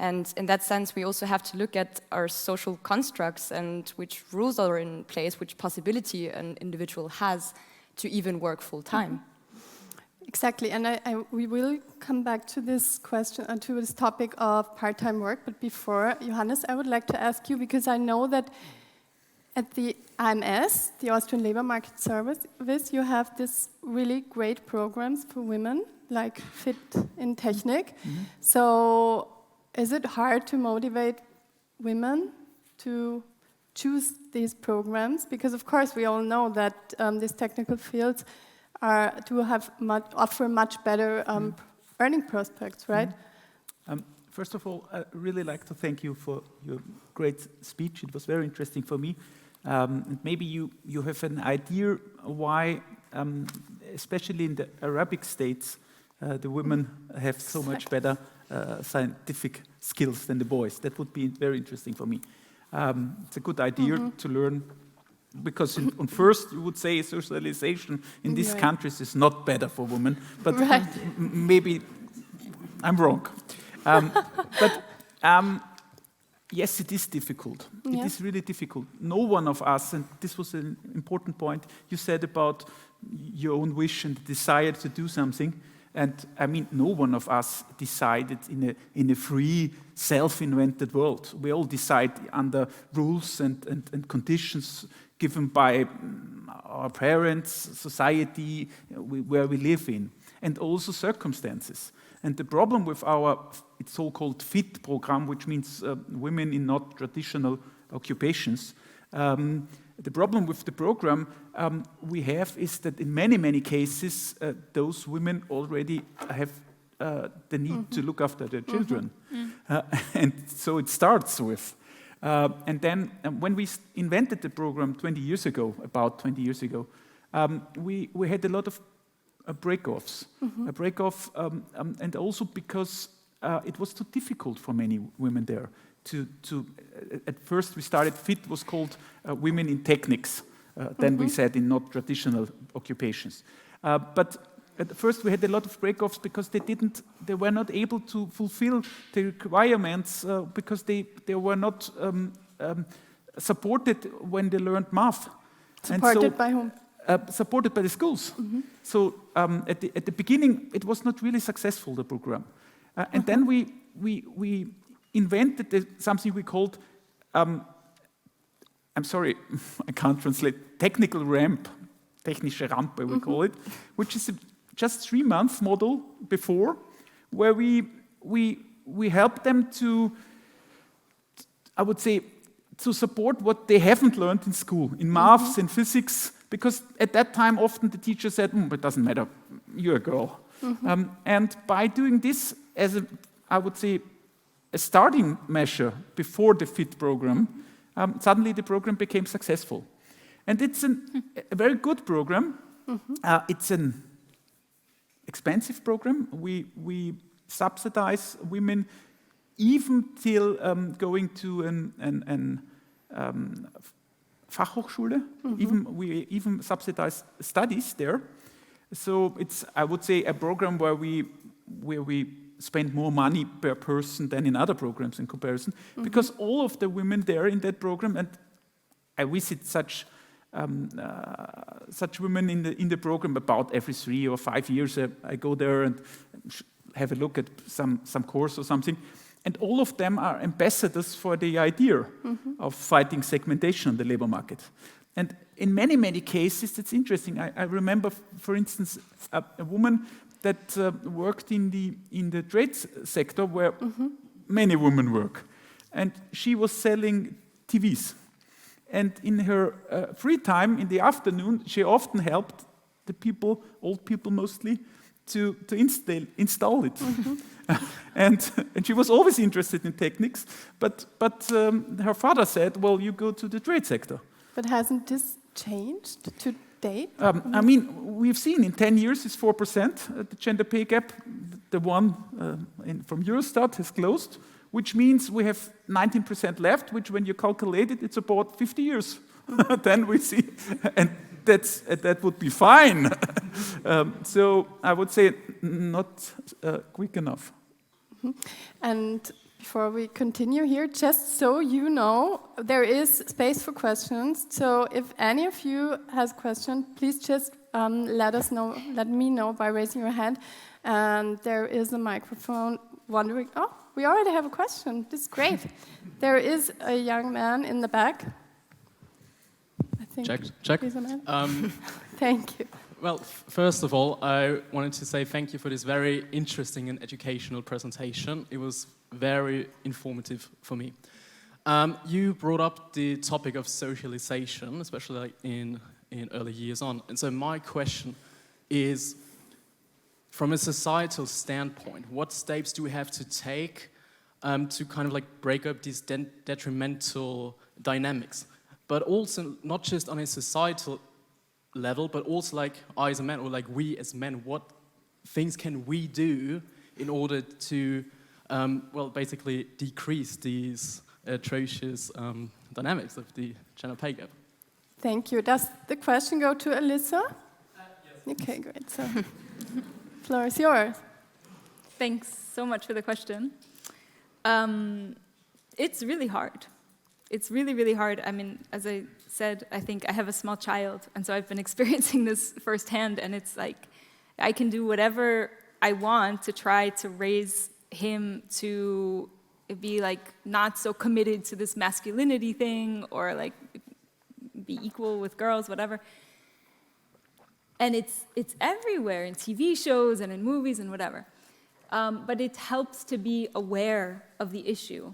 And in that sense, we also have to look at our social constructs and which rules are in place, which possibility an individual has to even work full-time. Exactly, and we will come back to this question, to this topic of part-time work. But before, Johannes, I would like to ask you, because I know that at the AMS, the Austrian Labour Market Service, you have this really great programs for women, like Fit in Technik. Mm-hmm. So, is it hard to motivate women to choose these programs? Because of course we all know that these technical fields offer much better earning prospects, right? First of all, I really like to thank you for your great speech. It was very interesting for me. And maybe you have an idea why, especially in the Arabic states, the women have so much better scientific skills than the boys. That would be very interesting for me. It's a good idea to learn, because on first you would say socialization in these countries is not better for women, but maybe I'm wrong. But yes, it is difficult. It is really difficult. No one of us, and this was an important point you said about your own wish and desire to do something. And I mean, no one of us decided in a free, self-invented world. We all decide under rules and conditions given by our parents, society, where we live in, and also circumstances. And the problem with our so-called FIT program, which means women in not traditional occupations, the problem with the program we have is that in many, many cases, those women already have the need to look after their children. And so it starts with. And then when we invented the program about 20 years ago, we had a lot of break-offs. A break-off, and also because it was too difficult for many women there. At first we started, FIT was called Women in Technics. Then we said in not traditional occupations. But at first we had a lot of break-offs because they were not able to fulfill the requirements because they were not supported when they learned math. Supported by whom? Supported by the schools. So at the beginning, it was not really successful, the program. And then we invented something we called, I'm sorry, I can't translate, technical ramp, technische Rampe we call it, which is just 3-month model before, where we help them to, I would say, to support what they haven't learned in school, in maths and physics, because at that time often the teacher said, it doesn't matter, you're a girl. And by doing this as I would say, a starting measure before the FIT program, suddenly the program became successful. And it's a very good program. It's an expensive program. We subsidize women even till going to an Fachhochschule. We even subsidize studies there. So it's, I would say, a program where we spend more money per person than in other programs in comparison, because all of the women there in that program, and I visit such women in the program about every 3 or 5 years. I go there and have a look at some course or something, and all of them are ambassadors for the idea of fighting segmentation on the labor market. And in many, many cases, it's interesting. I remember, for instance, a woman that worked in the trade sector where many women work. And she was selling TVs. And in her free time, in the afternoon, she often helped the people, old people mostly, to install it. And she was always interested in techniques, but her father said, well, you go to the trade sector. But hasn't this changed to date? I mean, we've seen in 10 years it's 4%. The gender pay gap, the one from Eurostat, has closed, which means we have 19% left, which when you calculate it, it's about 50 years. Then we see, and that would be fine. So I would say not quick enough. And before we continue here, just so you know, there is space for questions. So if any of you has a question, please just let me know by raising your hand. And there is a microphone wondering, oh, we already have a question. This is great. There is a young man in the back. I think Check. He's a man. Thank you. Well, first of all, I wanted to say thank you for this very interesting and educational presentation. It was very informative for me. You brought up the topic of socialization, especially like in early years on. And so my question is, from a societal standpoint, what steps do we have to take to kind of like break up these detrimental dynamics? But also not just on a societal level, but also like I as a man, or like we as men, what things can we do in order to, well, basically decrease these atrocious dynamics of the gender pay gap? Thank you. Does the question go to Alyssa? Yes. Okay, great. So, floor is yours. Thanks so much for the question. It's really hard. It's really, really hard. I mean, as I said, I think I have a small child, and so I've been experiencing this firsthand, and it's like I can do whatever I want to try to raise him to be like not so committed to this masculinity thing, or like be equal with girls, whatever. And it's everywhere in TV shows and in movies and whatever. But it helps to be aware of the issue.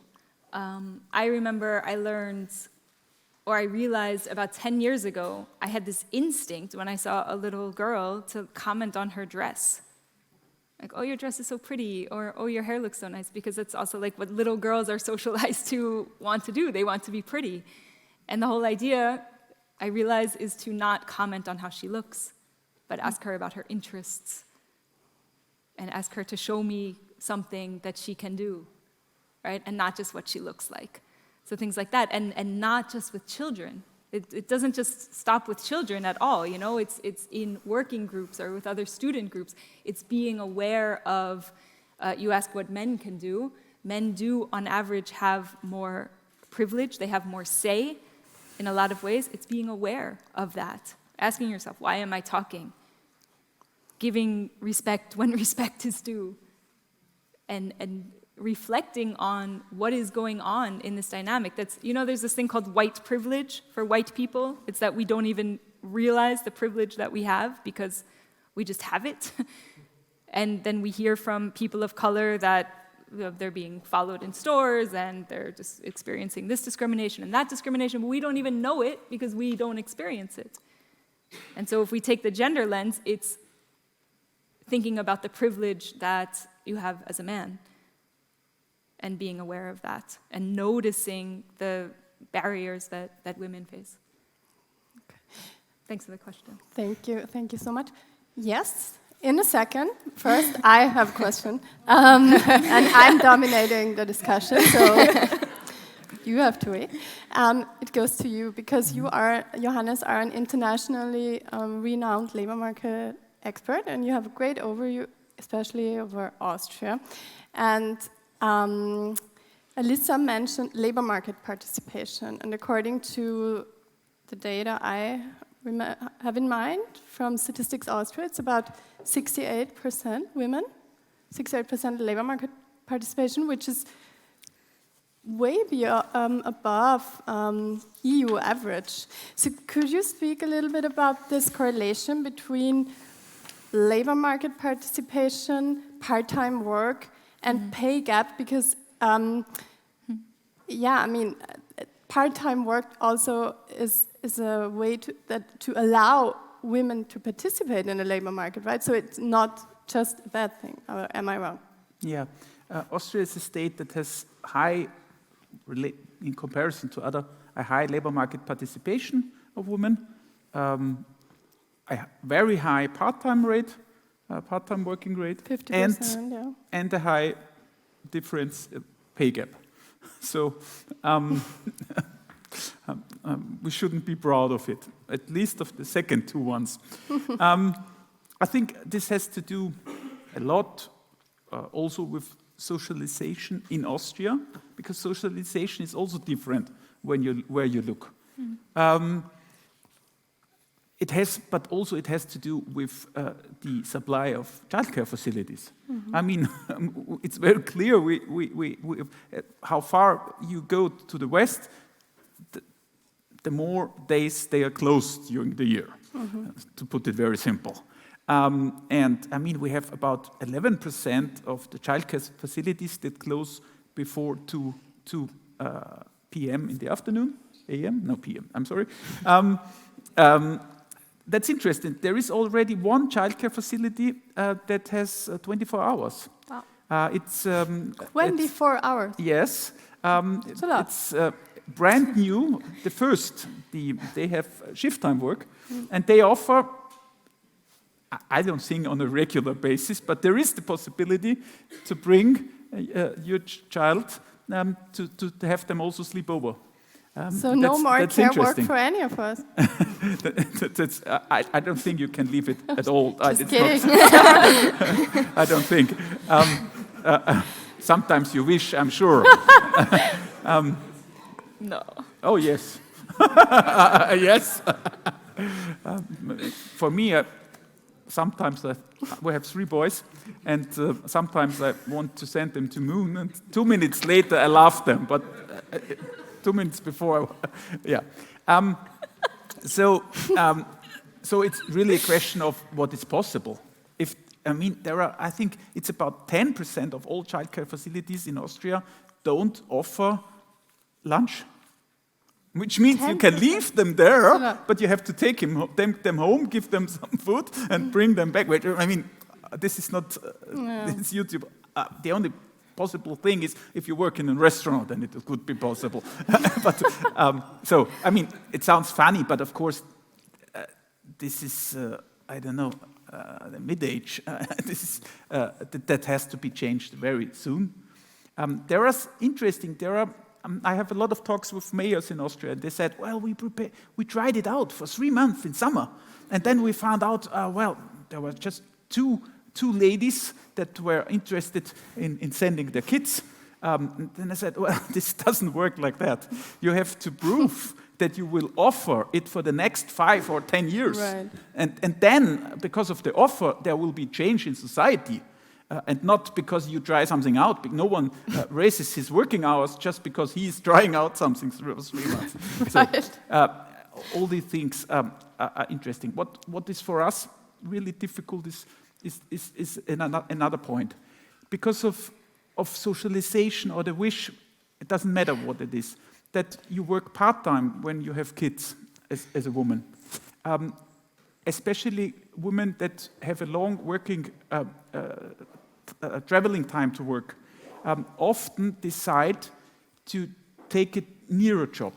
I remember I realized about 10 years ago, I had this instinct when I saw a little girl to comment on her dress. Like, oh, your dress is so pretty, or oh, your hair looks so nice, because it's also like what little girls are socialized to want to do. They want to be pretty. And the whole idea, I realized, is to not comment on how she looks, but ask her about her interests, and ask her to show me something that she can do, right? And not just what she looks like. So things like that, and not just with children. It doesn't just stop with children at all, you know? It's in working groups or with other student groups. It's being aware of, you ask what men can do. Men do, on average, have more privilege, they have more say in a lot of ways. It's being aware of that, asking yourself, why am I talking? Giving respect when respect is due, and reflecting on what is going on in this dynamic. That's, there's this thing called white privilege for white people. It's that we don't even realize the privilege that we have because we just have it. And then we hear from people of color that they're being followed in stores and they're just experiencing this discrimination and that discrimination, but we don't even know it because we don't experience it. And so if we take the gender lens, it's thinking about the privilege that you have as a man and being aware of that and noticing the barriers that women face. Okay. Thanks for the question. Thank you so much. Yes, in a second. First, I have a question. And I'm dominating the discussion, so you have to wait. It goes to you because you Johannes, are an internationally renowned labor market expert, and you have a great overview, especially over Austria. And Alyssa mentioned labor market participation, and according to the data I have in mind from Statistics Austria, it's about 68% women, 68% labor market participation, which is way above EU average. So could you speak a little bit about this correlation between labor market participation, part-time work, and pay gap? Because, part-time work also is a way to allow women to participate in the labor market, right? So it's not just a bad thing, or am I wrong? Yeah, Austria is a state that has high, in comparison to a high labor market participation of women, a very high part-time rate, part-time working rate, 50%, and a high difference pay gap. So we shouldn't be proud of it, at least of the second two ones. I think this has to do a lot also with socialization in Austria, because socialization is also different where you look. It has to do with the supply of childcare facilities. I mean, it's very clear how far you go to the west, the more days they are closed during the year, to put it very simple. And I mean, we have about 11% of the childcare facilities that close before 2 p.m. in the afternoon, a.m., no p.m., I'm sorry. That's interesting. There is already one childcare facility that has 24 hours. Wow. It's 24 hours? Yes. It's a lot. It's brand new. They have shift time work, and they offer, I don't think on a regular basis, but there is the possibility to bring your child to have them also sleep over. So no more care work for any of us. I don't think you can leave it at all. Just kidding. I don't think. Sometimes you wish, I'm sure. No. Oh, yes. Yes. For me, sometimes we have 3 boys, and sometimes I want to send them to moon, and 2 minutes later I love them, but 2 minutes before, yeah. So it's really a question of what is possible. I think it's about 10% of all childcare facilities in Austria don't offer lunch, which means 10%. You can leave them there, but you have to take them home, give them some food, and bring them back. I mean, this is not this is YouTube. The only possible thing is if you work in a restaurant, then it could be possible. But so I mean, it sounds funny, but of course, this is I don't know the mid-age. This is that has to be changed very soon. There are. I have a lot of talks with mayors in Austria, and they said, well, we tried it out for 3 months in summer, and then we found out, there were just two ladies that were interested in sending their kids, And then I said, well, this doesn't work like that. You have to prove that you will offer it for the next 5 or 10 years. Right. And then, because of the offer, there will be change in society. And not because you try something out. No one raises his working hours just because he's trying out something for 3 months. Right. So, all these things are interesting. What is for us really difficult is another point. Because of socialization or the wish, it doesn't matter what it is, that you work part-time when you have kids as a woman. Especially women that have a long working, traveling time to work, often decide to take a nearer job,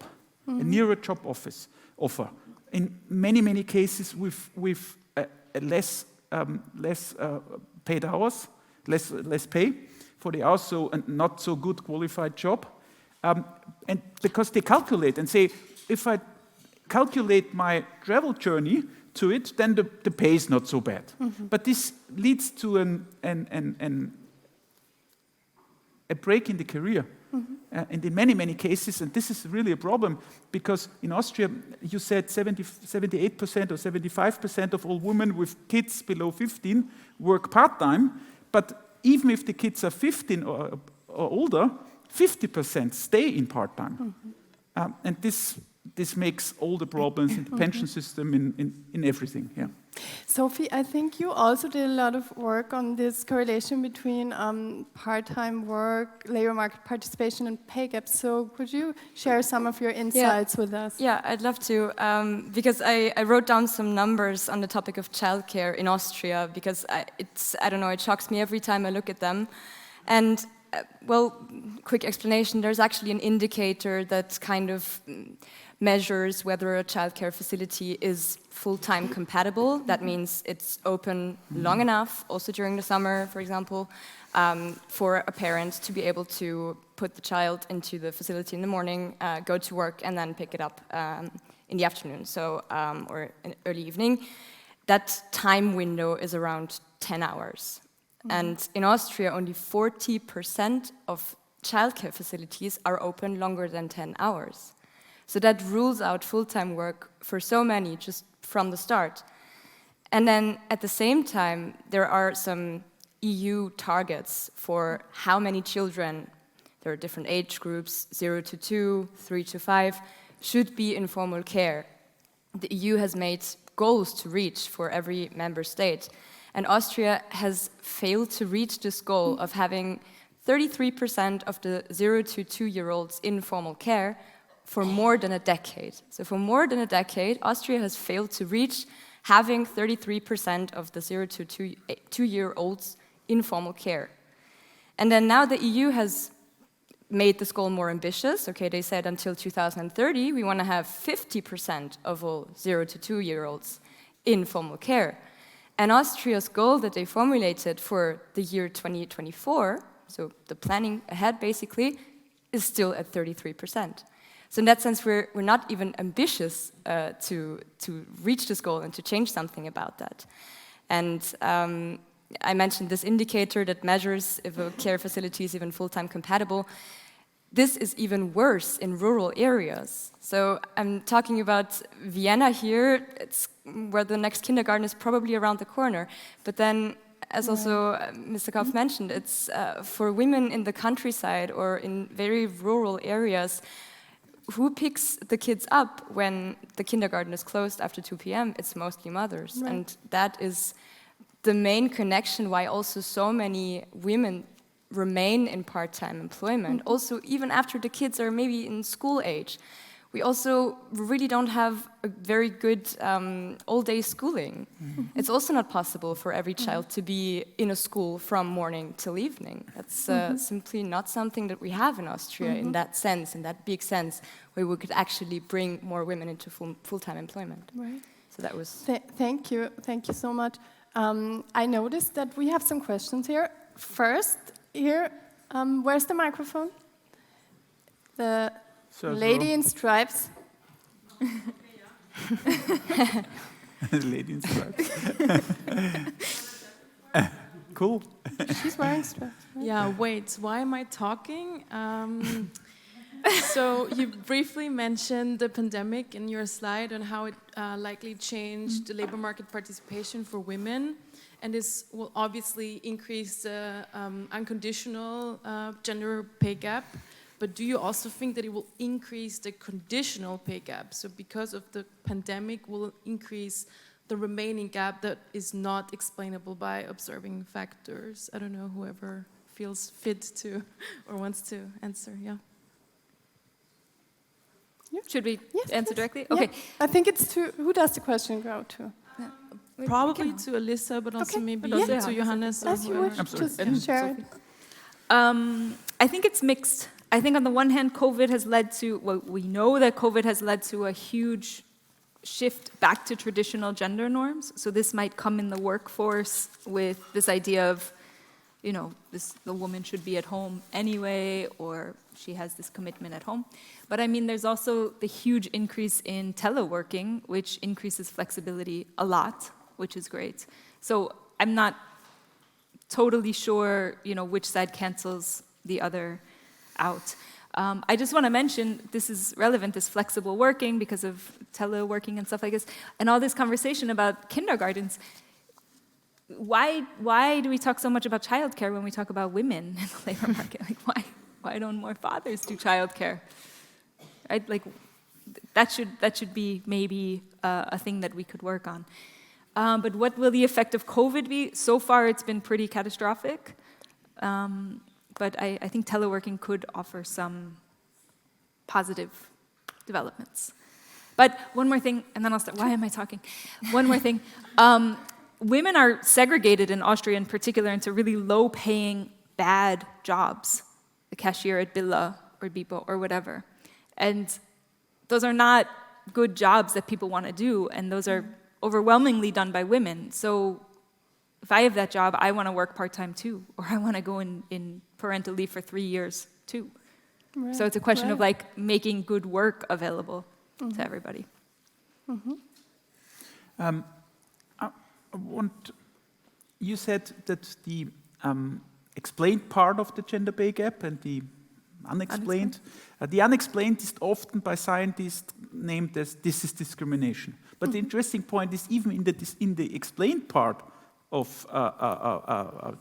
a nearer job offer. In many cases with less paid hours, less pay for the hours, so a not so good qualified job. And because they calculate and say, if I calculate my travel journey to it, then the pay is not so bad. But this leads to a break in the career. And in many cases, and this is really a problem, because in Austria, you said 78% or 75% of all women with kids below 15 work part-time, but even if the kids are 15 or older, 50% stay in part-time. And this makes all the problems in the pension system, in everything. Yeah. Sophie, I think you also did a lot of work on this correlation between part-time work, labor market participation, and pay gaps. So could you share some of your insights with us? Yeah, I'd love to, because I wrote down some numbers on the topic of childcare in Austria, because I don't know, it shocks me every time I look at them. And well, quick explanation, there's actually an indicator that kind of measures whether a childcare facility is full-time compatible. That means it's open long enough, also during the summer, for example, for a parent to be able to put the child into the facility in the morning, go to work, and then pick it up in the afternoon, so or in early evening. That time window is around 10 hours. And in Austria, only 40% of childcare facilities are open longer than 10 hours. So that rules out full-time work for so many just from the start. And then at the same time, there are some EU targets for how many children, there are different age groups, 0 to 2, 3 to 5, should be in formal care. The EU has made goals to reach for every member state. And Austria has failed to reach this goal of having 33% of the 0 to 2-year-olds in formal care for more than a decade. So for more than a decade, Austria has failed to reach having 33% of the 0 to 2-year-olds in formal care. And then now the EU has made this goal more ambitious. Okay, they said until 2030, we want to have 50% of all 0 to 2-year-olds in formal care. And Austria's goal that they formulated for the year 2024, so the planning ahead basically, is still at 33%. So in that sense, we're not even ambitious to reach this goal and to change something about that. And I mentioned this indicator that measures if a care facility is even full-time compatible. This is even worse in rural areas. So I'm talking about Vienna here, it's where the next kindergarten is probably around the corner. But then, as also Mr. Kopf mentioned, it's for women in the countryside or in very rural areas, who picks the kids up when the kindergarten is closed after 2 p.m.? It's mostly mothers. Right. And that is the main connection why also so many women remain in part-time employment. Also, even after the kids are maybe in school age. We also really don't have a very good all-day schooling. It's also not possible for every child to be in a school from morning till evening. That's simply not something that we have in Austria in that sense, in that big sense, where we could actually bring more women into full-time employment. Right. So that was... Thank you so much. I noticed that we have some questions here. First, here, where's the microphone? The lady in stripes. Lady in stripes. cool. She's wearing straps. Right? Yeah, wait, why am I talking? So you briefly mentioned the pandemic in your slide and how it likely changed the labor market participation for women. And this will obviously increase the unconditional gender pay gap. But do you also think that it will increase the conditional pay gap? So because of the pandemic, will it increase the remaining gap that is not explainable by observing factors? I don't know, whoever feels fit to or wants to answer, yeah. Should we answer directly? Yeah. Okay. I think it's to, who does the question go to? Probably to Alyssa, but also maybe to Johannes. As you wish, just share it. I think it's mixed. I think on the one hand, COVID has led to, well, we know that COVID has led to a huge shift back to traditional gender norms. So this might come in the workforce with this idea of, you know, the woman should be at home anyway, or she has this commitment at home. But I mean, there's also the huge increase in teleworking, which increases flexibility a lot, which is great. So I'm not totally sure, you know, which side cancels the other out. I just want to mention, this is relevant, this flexible working because of teleworking and stuff like this, and all this conversation about kindergartens. Why do we talk so much about childcare when we talk about women in the labor market? Like, why don't more fathers do childcare? Right? Like, that should be maybe a thing that we could work on. But what will the effect of COVID be? So far, it's been pretty catastrophic. But I think teleworking could offer some positive developments. But one more thing, and then I'll start. Why am I talking? One more thing. Women are segregated in Austria in particular into really low-paying, bad jobs. The cashier at Billa or Bipo or whatever. And those are not good jobs that people want to do, and those are overwhelmingly done by women. So if I have that job, I want to work part-time too, or I want to go in parental leave for 3 years too. Right. So it's a question of like making good work available to everybody. You said that the explained part of the gender pay gap and the unexplained. The unexplained is often by scientists named as this is discrimination. But the interesting point is even in the explained part of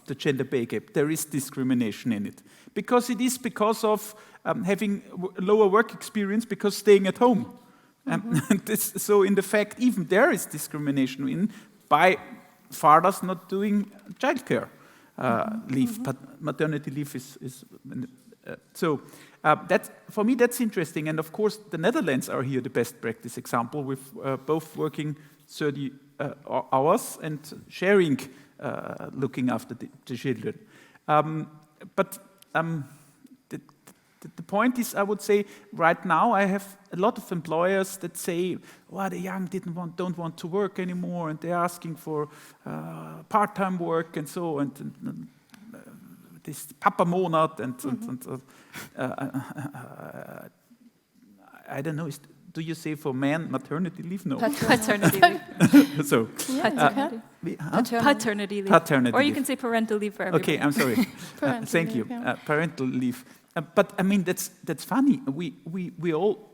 the gender pay gap, there is discrimination in it. Because it is because of having lower work experience because staying at home. So in the fact, even there is discrimination in by fathers not doing childcare leave, but maternity leave is so that for me that's interesting. And of course, the Netherlands are here the best practice example with both working 30 hours and sharing looking after the children. But the point is, I would say, right now I have a lot of employers that say, well, the young don't want to work anymore, and they're asking for part-time work and so, and this Papa-Monat, and I don't know, do you say for men maternity leave? No. Paternity leave. So, paternity leave. Paternity or you leave. can say parental leave for everybody. Okay, I'm sorry. Thank you. Parental leave. But I mean, that's funny. We all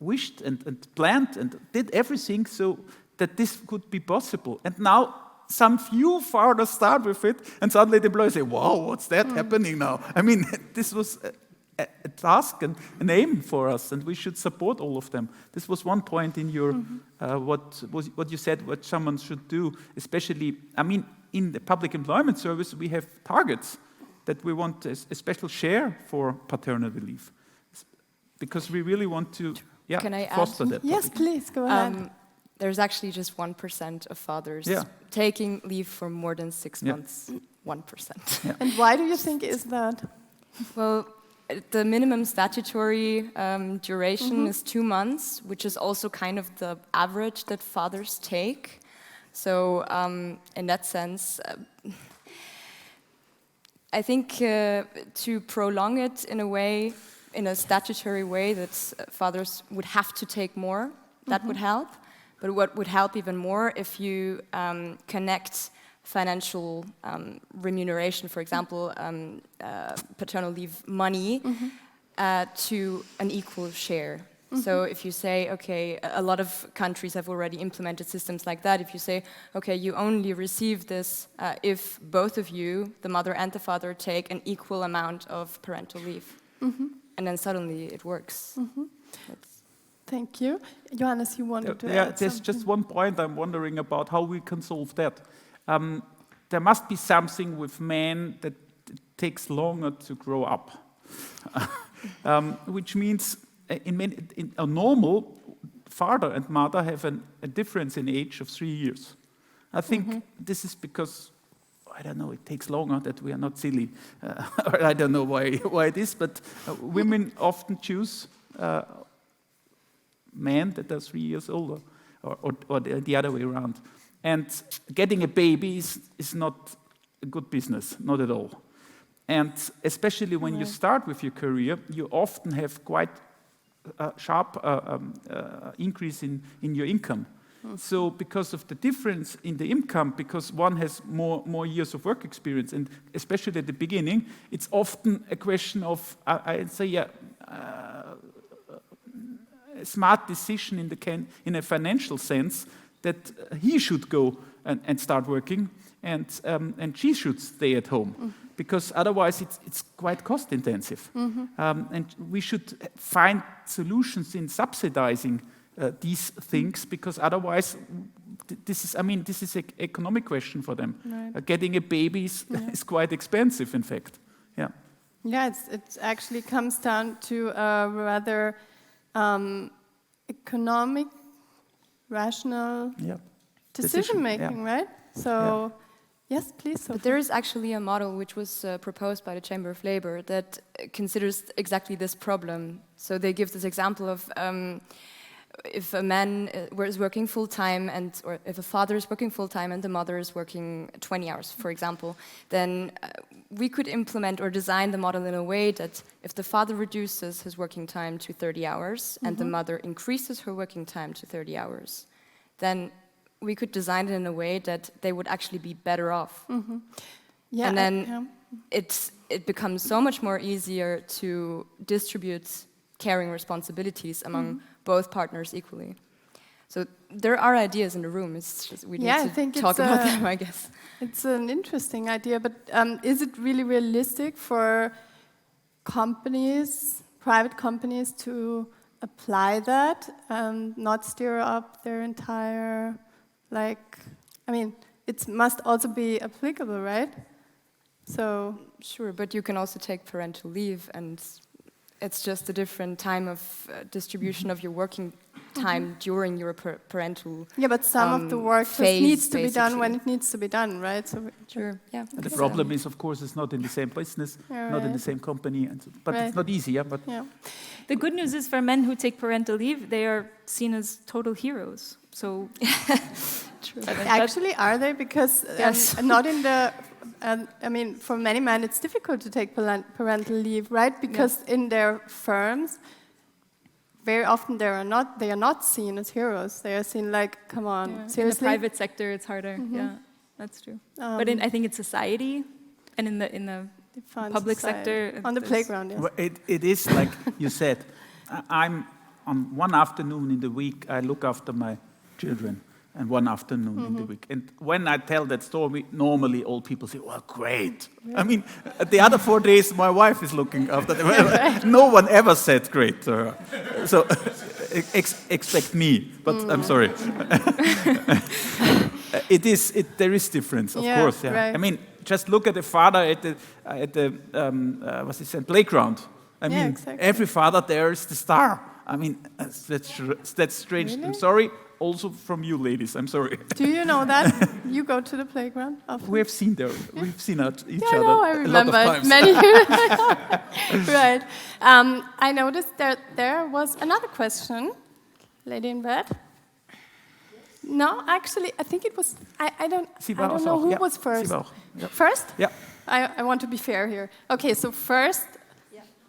wished and planned and did everything so that this could be possible. And now some few fathers start with it, and suddenly the employees say, wow, what's that happening now? I mean, this was a task and an aim for us, and we should support all of them. This was one point in your, what you said, what someone should do, especially, I mean, in the public employment service, we have targets that we want a special share for paternity leave, because we really want to foster that. Yes, please, go ahead. There's actually just 1% of fathers taking leave for more than 6 months. 1%. Yeah. And why do you think is that? Well, the minimum statutory duration is 2 months, which is also kind of the average that fathers take. So in that sense, I think to prolong it in a way, in a statutory way, that fathers would have to take more, that would help. But what would help even more if you connect financial remuneration, for example, paternal leave money, to an equal share. So if you say, okay, a lot of countries have already implemented systems like that. If you say, okay, you only receive this if both of you, the mother and the father, take an equal amount of parental leave. And then suddenly it works. Thank you. Johannes, you wanted to add there's something? just one point I'm wondering about how we can solve that. There must be something with men that takes longer to grow up, which means in a normal, father and mother have a difference in age of 3 years. I think this is because, I don't know, it takes longer, that we are not silly. Or I don't know why it is, but women often choose men that are 3 years older, or the other way around. And getting a baby is not a good business, not at all. And especially when you start with your career, you often have quite a sharp increase in your income. So because of the difference in the income, because one has more years of work experience, and especially at the beginning, it's often a question of, I'd say, a smart decision in a financial sense, that he should go and start working, and she should stay at home. Because otherwise it's quite cost intensive. And we should find solutions in subsidizing these things, because otherwise this is an economic question for them. Right. Getting a baby is quite expensive, in fact. Yeah. Yeah, it actually comes down to a rather economic, rational decision making, right? So. Yes, please, Sophie. But there is actually a model which was proposed by the Chamber of Labor that considers exactly this problem. So they give this example of if a man is working full-time, or if a father is working full-time and the mother is working 20 hours, for example, then we could implement or design the model in a way that if the father reduces his working time to 30 hours and the mother increases her working time to 30 hours, then we could design it in a way that they would actually be better off. Yeah, and then it becomes so much more easier to distribute caring responsibilities among both partners equally. So there are ideas in the room. It's just we need to talk about them, I guess. It's an interesting idea, but is it really realistic for companies, private companies, to apply that and not steer up their entire, it must also be applicable, right? So sure, but you can also take parental leave, and it's just a different time of distribution of your working time during your parental but some of the work phase, just needs to be done when it needs to be done, right? So sure, yeah. And the problem is, of course, it's not in the same business, not in the same company, but it's not easy. The good news is for men who take parental leave, they are seen as total heroes. So true. Actually, are they? Because not in the. For many men, it's difficult to take parental leave, right? Because in their firms, very often they are not seen as heroes. They are seen like, come on, seriously. In the private sector, it's harder. Yeah, that's true. But I think in society and in the public sector, on the playground, yes. Well, it is like you said. I'm on one afternoon in the week. I look after my children. And one afternoon in the week. And when I tell that story, normally all people say, well, great. Yeah. The other 4 days, my wife is looking after them. No one ever said great to her. So expect me, but I'm sorry. There is difference, of course. Yeah. Right. Just look at the father at the playground. Exactly. Every father there is the star. That's strange. Really? I'm sorry. Also from you, ladies. I'm sorry. Do you know that? You go to the playground often? We've seen each other I remember a lot of times. many years. Right. I noticed that there was another question. Lady in red. No, actually, I think it was. I don't know who was first. Yep. First? Yeah. I want to be fair here. Okay, so first,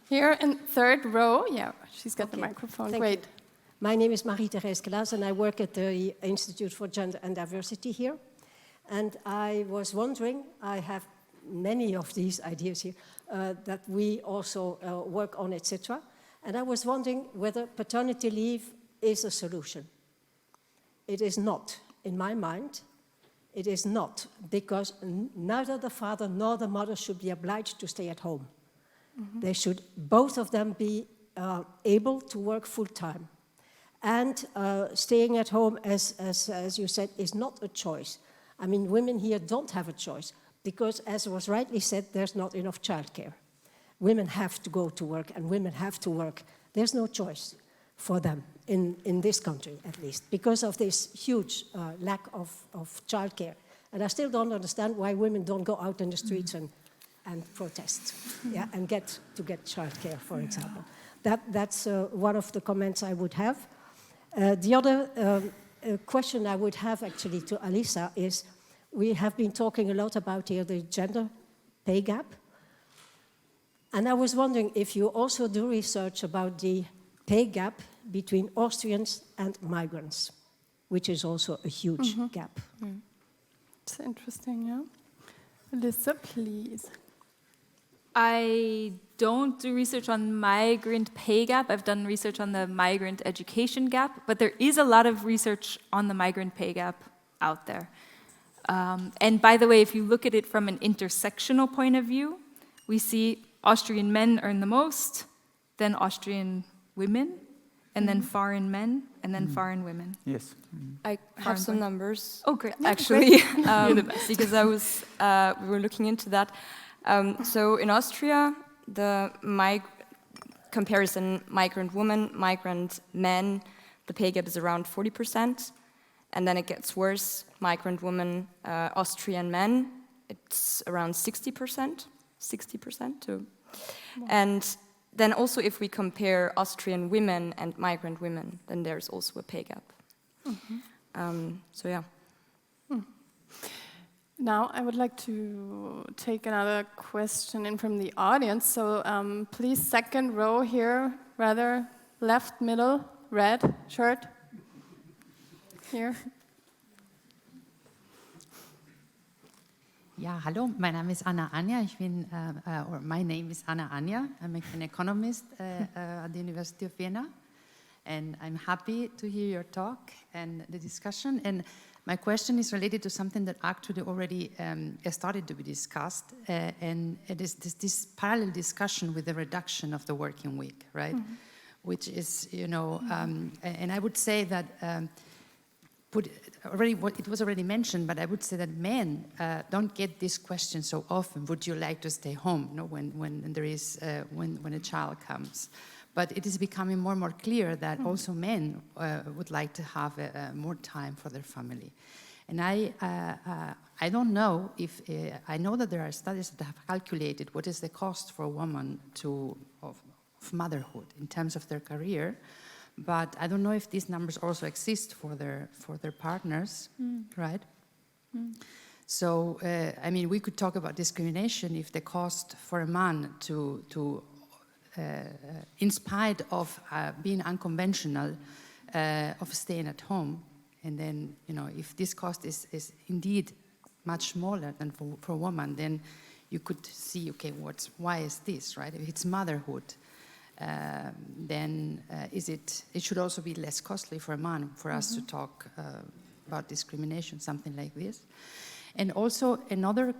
here in third row. Yeah, she's got the microphone. Great. My name is Marie-Thérèse Klaas, and I work at the Institute for Gender and Diversity here. And I was wondering, I have many of these ideas here, that we also work on, etc. And I was wondering whether paternity leave is a solution. It is not, in my mind. It is not, because neither the father nor the mother should be obliged to stay at home. Mm-hmm. They should, both of them, be able to work full-time. And staying at home, as you said, is not a choice. I mean, women here don't have a choice, because, as was rightly said, there's not enough childcare. Women have to go to work, and women have to work. There's no choice for them, in this country at least, because of this huge lack of childcare. And I still don't understand why women don't go out in the streets and protest, yeah, and get childcare, for example. That's one of the comments I would have. The other question I would have actually to Alyssa is, we have been talking a lot about here the gender pay gap. And I was wondering if you also do research about the pay gap between Austrians and migrants, which is also a huge gap. Mm. It's interesting, yeah. Alyssa, please. I don't do research on migrant pay gap. I've done research on the migrant education gap, but there is a lot of research on the migrant pay gap out there. And by the way, if you look at it from an intersectional point of view, we see Austrian men earn the most, then Austrian women, and then foreign men, and then foreign women. Yes. I have some numbers. Oh, great. Actually, You're the best. because we were looking into that. So in Austria, the comparison migrant women, migrant men, the pay gap is around 40%. And then it gets worse, migrant women, Austrian men, it's around 60% too. Wow. And then also if we compare Austrian women and migrant women, then there's also a pay gap. So yeah. Now I would like to take another question in from the audience. So please, second row here, rather left, middle, red shirt. Here. Ja, hallo, mein Name ist Anna Anja. Or my name is Anna Anja. I'm an economist at the University of Vienna. And I'm happy to hear your talk and the discussion. And my question is related to something that actually already started to be discussed. And it is this parallel discussion with the reduction of the working week, right? Which is, and I would say that it was already mentioned, but I would say that men don't get this question so often. Would you like to stay home? When a child comes, but it is becoming more and more clear that also men would like to have more time for their family. And I don't know if I know that there are studies that have calculated what is the cost for a woman of motherhood in terms of their career. But I don't know if these numbers also exist for their partners, right? So, I mean, we could talk about discrimination if the cost for a man in spite of being unconventional, of staying at home, and then, if this cost is indeed much smaller than for a woman, then you could see, okay, why is this, right? If it's motherhood, then it should also be less costly for a man for us to talk about discrimination, something like this. And also another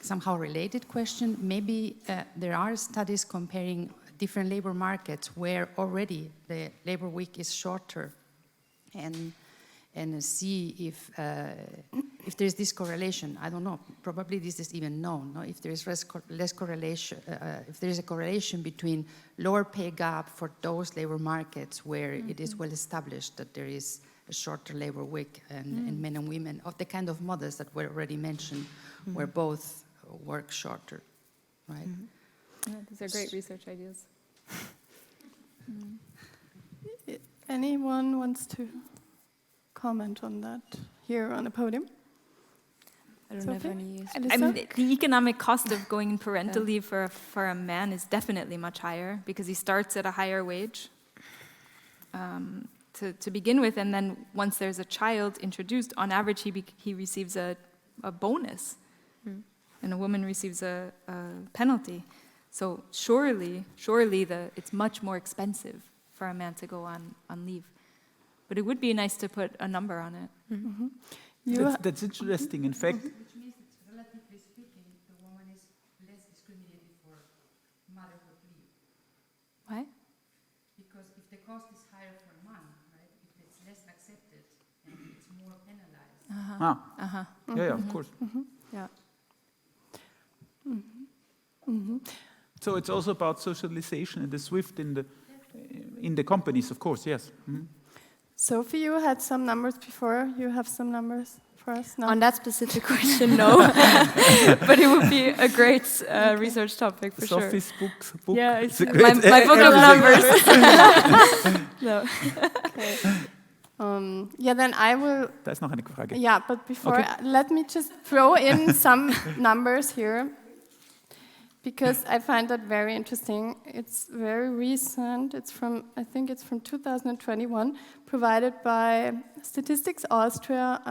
somehow related question, maybe there are studies comparing different labor markets where already the labor week is shorter, and see if there is this correlation. I don't know. Probably this is even known. No? If there is less correlation, if there is a correlation between lower pay gap for those labor markets where it is well established that there is a shorter labor week, and men and women of the kind of models that were already mentioned, where both work shorter, right? Yeah, these are great research ideas. Anyone wants to comment on that here on the podium? I don't have any. I mean, the economic cost of going parental leave for a man is definitely much higher because he starts at a higher wage. to begin with, and then once there's a child introduced, on average he receives a bonus, and a woman receives a penalty. So surely it's much more expensive for a man to go on leave. But it would be nice to put a number on it. That's interesting. In fact, which means that relatively speaking, the woman is less discriminated for motherhood leave. Why? Because if the cost is higher for a man, right? If it's less accepted and it's more penalized. Yeah, of course. Yeah. So it's also about socialization and the SWIFT in the companies, of course. Yes. Sophie, you had some numbers before. You have some numbers for us now? On that specific question, no. But it would be a great research topic for sure. Sophie's book. Yeah, it's my book of numbers. No. Okay. Yeah, then I will... Da ist noch eine Frage. Yeah, but before, let me just throw in some numbers here, because I find that very interesting. It's very recent. It's from, I think it's from 2021, provided by Statistics Austria,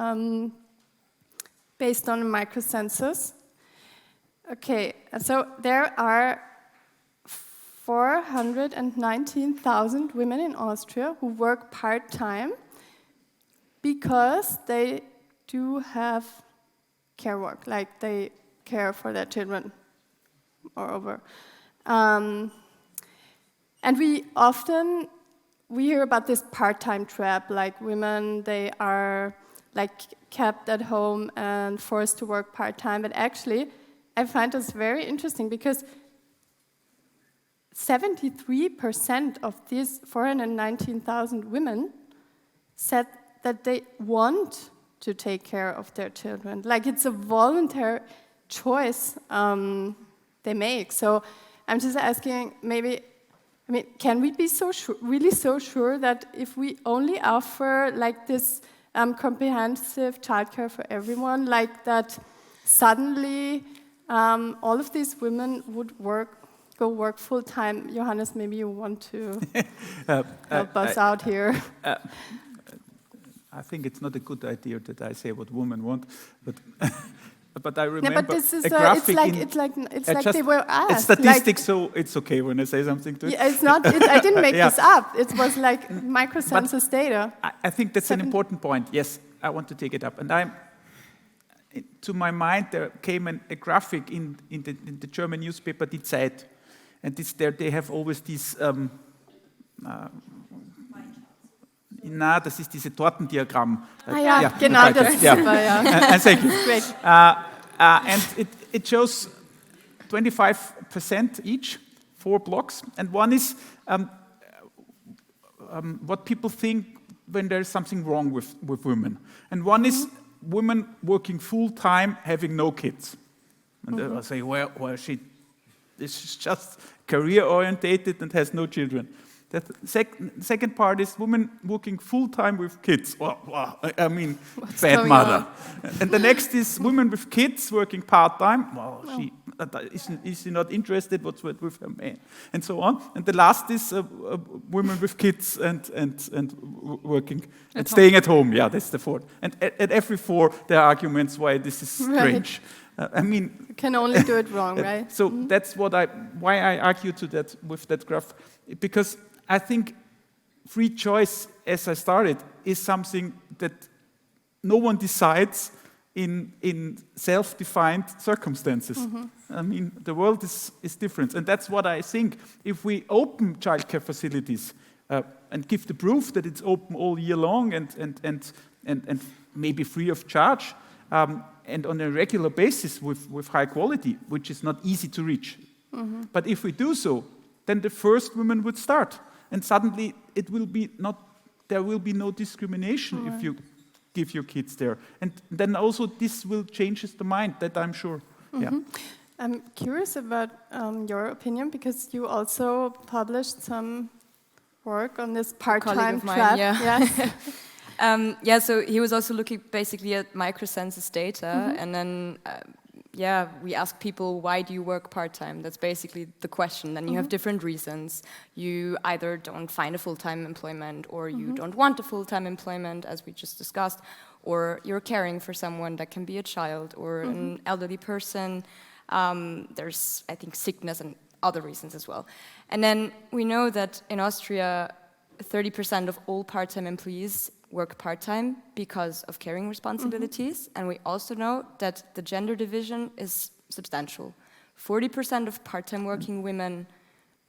based on a microcensus. Okay, so there are 419,000 women in Austria who work part-time because they do have care work, like they care for their children. Moreover. And we hear about this part-time trap, like women, they are like kept at home and forced to work part-time, but actually I find this very interesting because 73% of these 419,000 women said that they want to take care of their children. Like it's a voluntary choice they make. So I'm just asking, maybe, I mean, can we be really so sure that if we only offer like this comprehensive childcare for everyone, like that suddenly all of these women would go work full time? Johannes, maybe you want to help us out here. I think it's not a good idea that I say what women want, but but I remember but this is a graphic it's like they were asked. It's statistics, so it's okay when I say something to it. Yeah, it's not. I didn't make this up. It was like microcensus data. I think that's an important point. Yes, I want to take it up. And to my mind, there came a graphic in the German newspaper Die Zeit, and they have always these. Das ist diese Tortendiagramm. Ja, genau, das ist super, ja. And thank you. Great. And it shows 25% each, 4 blocks, and one is what people think when there's something wrong with women. And one is women working full-time, having no kids. And they'll say, well, this is just career-orientated and has no children. The second part is women working full-time with kids. I mean, bad mother. And the next is women with kids working part-time. Well, is she not interested? What's with her man? And so on. And the last is women with kids and working and staying at home. Yeah, that's the fourth. And at every 4, there are arguments why this is strange. I mean, you can only do it wrong, right? So that's why I argue to that with that graph, because I think free choice, as I started, is something that no one decides in self-defined circumstances. I mean, the world is different, and that's what I think. If we open childcare facilities and give the proof that it's open all year long and maybe free of charge, and on a regular basis with high quality, which is not easy to reach. But if we do so, then the first women would start. And suddenly there will be no discrimination if you give your kids there. And then also this will change the mind, that I'm sure. Yeah. I'm curious about your opinion, because you also published some work on this part-time trap. Yeah, so he was also looking basically at microcensus data, and then yeah, we ask people, why do you work part-time? That's basically the question. Then you have different reasons. You either don't find a full-time employment, or you don't want a full-time employment, as we just discussed, or you're caring for someone that can be a child or an elderly person. There's, I think, sickness and other reasons as well. And then we know that in Austria, 30% of all part-time employees work part-time because of caring responsibilities. And we also know that the gender division is substantial. 40% of part-time working women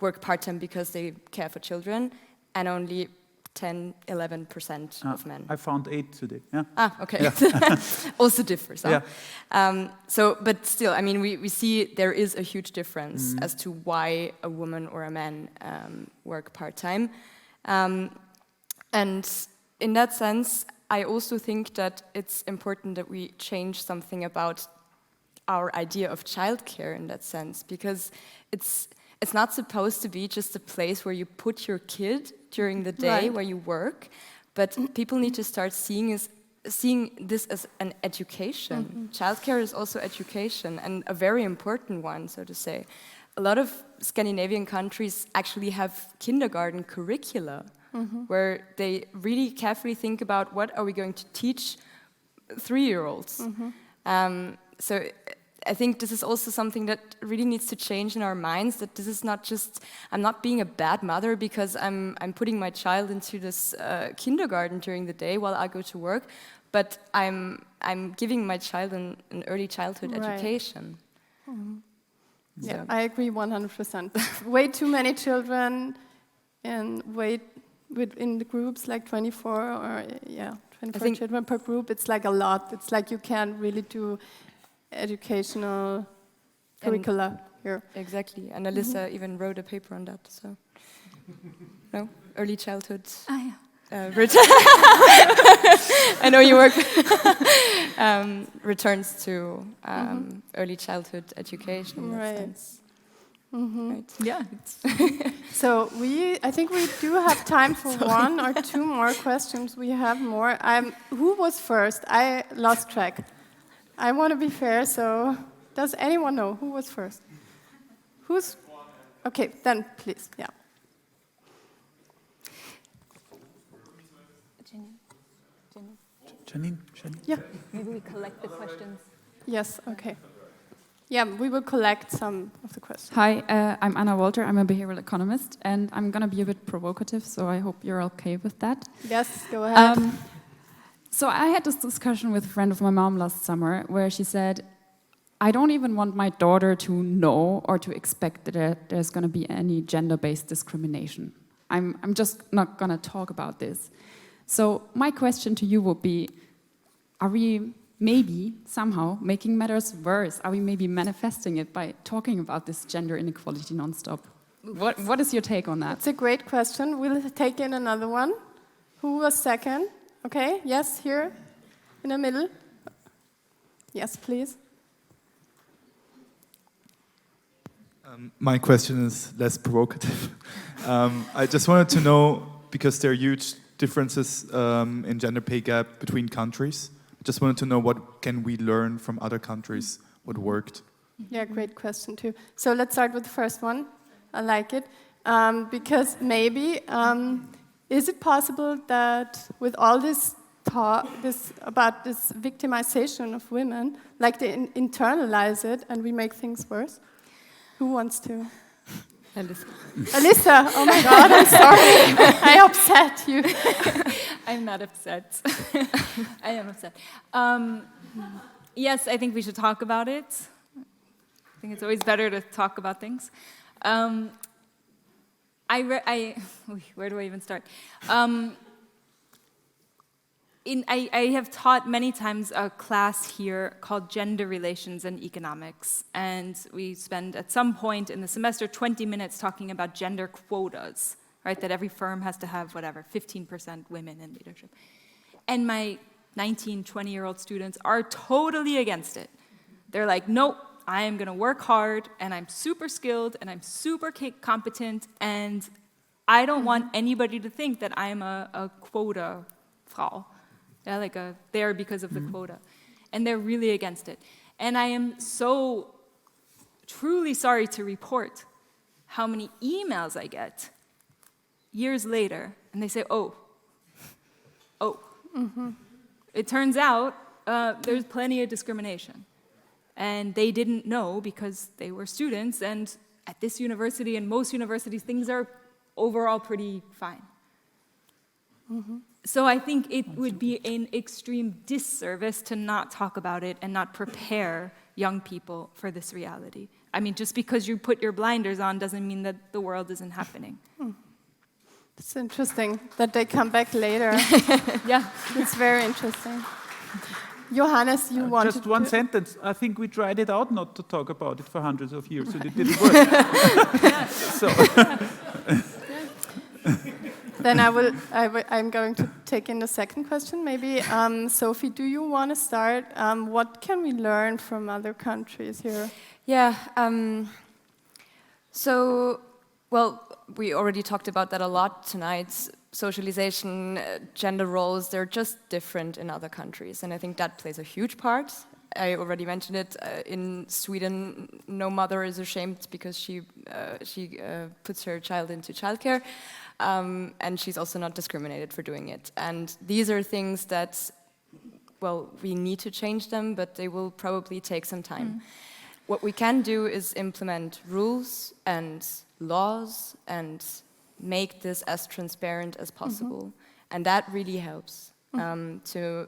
work part-time because they care for children, and only 10–11% of men. I found 8 today. Yeah. Okay. Yeah. Also differs. Huh? Yeah. But still, I mean, we see there is a huge difference as to why a woman or a man work part-time. And in that sense, I also think that it's important that we change something about our idea of childcare in that sense, because it's not supposed to be just a place where you put your kid during the day where you work, but people need to start seeing this as an education. Childcare is also education, and a very important one, so to say. A lot of Scandinavian countries actually have kindergarten curricula, where they really carefully think about what are we going to teach 3-year-olds. So I think this is also something that really needs to change in our minds, that this is not just, I'm not being a bad mother because I'm putting my child into this kindergarten during the day while I go to work, but I'm giving my child an early childhood education. Yeah, I agree 100%. Way too many children and within the groups, like 24 or 24 children per group. It's like a lot. It's like you can't really do educational curricula here. Exactly, and Alyssa even wrote a paper on that. So, no, early childhood. I know you work. Returns to early childhood education. In that sense. Right. Yeah. So I think we do have time for one or two more questions. We have more. Who was first? I lost track. I want to be fair, so does anyone know who was first? Who's? Okay, then please, yeah. Janine? Yeah. Maybe we collect the questions. Yes, okay. Yeah, we will collect some of the questions. Hi, I'm Anna Walter. I'm a behavioral economist, and I'm going to be a bit provocative, so I hope you're okay with that. Yes, go ahead. So I had this discussion with a friend of my mom last summer where she said, I don't even want my daughter to know or to expect that there's going to be any gender-based discrimination. I'm just not going to talk about this. So my question to you would be, are we maybe somehow making matters worse? Are we maybe manifesting it by talking about this gender inequality nonstop? What is your take on that? It's a great question. We'll take in another one. Who was second? Okay, yes, here in the middle. Yes, please. My question is less provocative. I just wanted to know, because there are huge differences in gender pay gap between countries. I just wanted to know, what can we learn from other countries, what worked? Yeah, great question too. So let's start with the first one. I like it. Because maybe, is it possible that with all this talk about this victimization of women, like they internalize it and we make things worse? Who wants to? Alyssa. Alyssa, oh my God, I'm sorry. I upset you. I'm not upset. I am upset. Yes, I think we should talk about it. I think it's always better to talk about things. Where do I even start? I have taught many times a class here called Gender Relations and Economics, and we spend at some point in the semester 20 minutes talking about gender quotas, right? That every firm has to have, 15% women in leadership. And my 19, 20-year-old students are totally against it. They're like, nope, I am gonna work hard, and I'm super skilled, and I'm super competent, and I don't want anybody to think that I'm a quota Frau. Yeah, there because of the quota. And they're really against it. And I am so truly sorry to report how many emails I get years later, and they say, oh. It turns out there's plenty of discrimination. And they didn't know because they were students, and at this university and most universities, things are overall pretty fine. So I think it would be an extreme disservice to not talk about it and not prepare young people for this reality. I mean, just because you put your blinders on doesn't mean that the world isn't happening. It's interesting that they come back later. Yeah, it's very interesting. Johannes, you wanted just one to... sentence. I think we tried it out not to talk about it for hundreds of years, and it didn't work. So. Then I'm going to take in the second question. Maybe, Sophie, do you want to start? What can we learn from other countries here? Yeah. Well, we already talked about that a lot tonight. Socialization, gender roles, they're just different in other countries. And I think that plays a huge part. I already mentioned it. In Sweden, no mother is ashamed because she puts her child into childcare. And she's also not discriminated for doing it. And these are things that, well, we need to change them, but they will probably take some time. What we can do is implement rules and laws and make this as transparent as possible. And that really helps to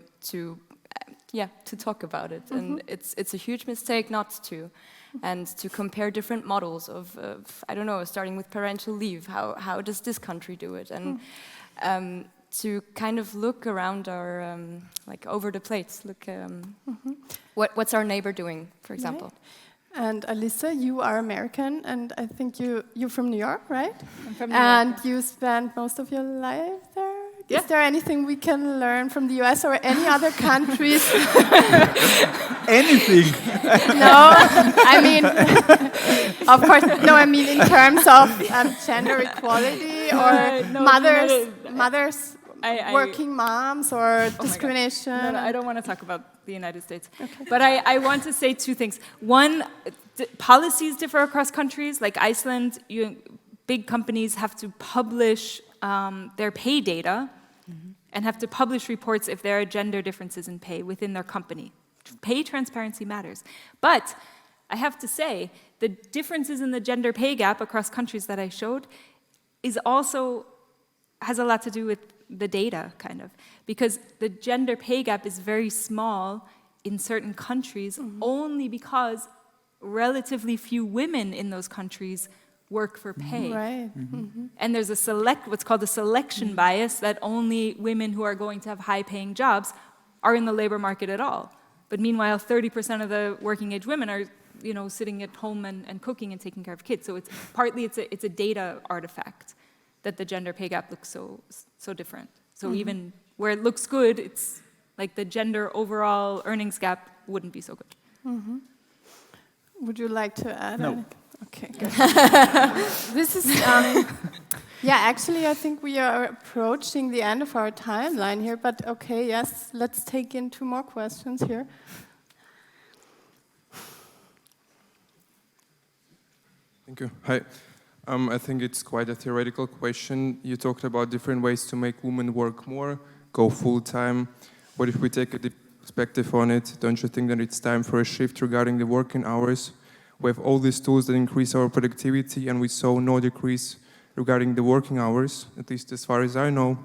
talk about it. And it's a huge mistake not to. And to compare different models of I don't know, starting with parental leave, how does this country do it? And to kind of look around our, like over the plates, look, what's our neighbor doing, for example? Right. And Alyssa, you are American, and I think you're from New York, right? I'm from New York. And you spent most of your life there? Yeah. Is there anything we can learn from the US or any other countries? Anything? No, I mean, of course, no, I mean in terms of gender equality or mothers, working moms or discrimination. No, I don't want to talk about the United States. Okay. But I want to say two things. One, policies differ across countries. Like Iceland, big companies have to publish their pay data and have to publish reports if there are gender differences in pay within their company. Pay transparency matters. But I have to say, the differences in the gender pay gap across countries that I showed has a lot to do with the data, kind of. Because the gender pay gap is very small in certain countries only because relatively few women in those countries work for pay. Right. And there's what's called a selection bias, that only women who are going to have high-paying jobs are in the labor market at all. But meanwhile, 30% of the working-age women are, sitting at home and cooking and taking care of kids. So it's partly it's a data artifact that the gender pay gap looks so different. So even where it looks good, it's like the gender overall earnings gap wouldn't be so good. Would you like to add? No. Okay, good. This is, actually, I think we are approaching the end of our timeline here, but okay, yes, let's take in 2 more questions here. Thank you. Hi. I think it's quite a theoretical question. You talked about different ways to make women work more, go full-time. What if we take a deep perspective on it? Don't you think that it's time for a shift regarding the working hours? We have all these tools that increase our productivity, and we saw no decrease regarding the working hours, at least as far as I know.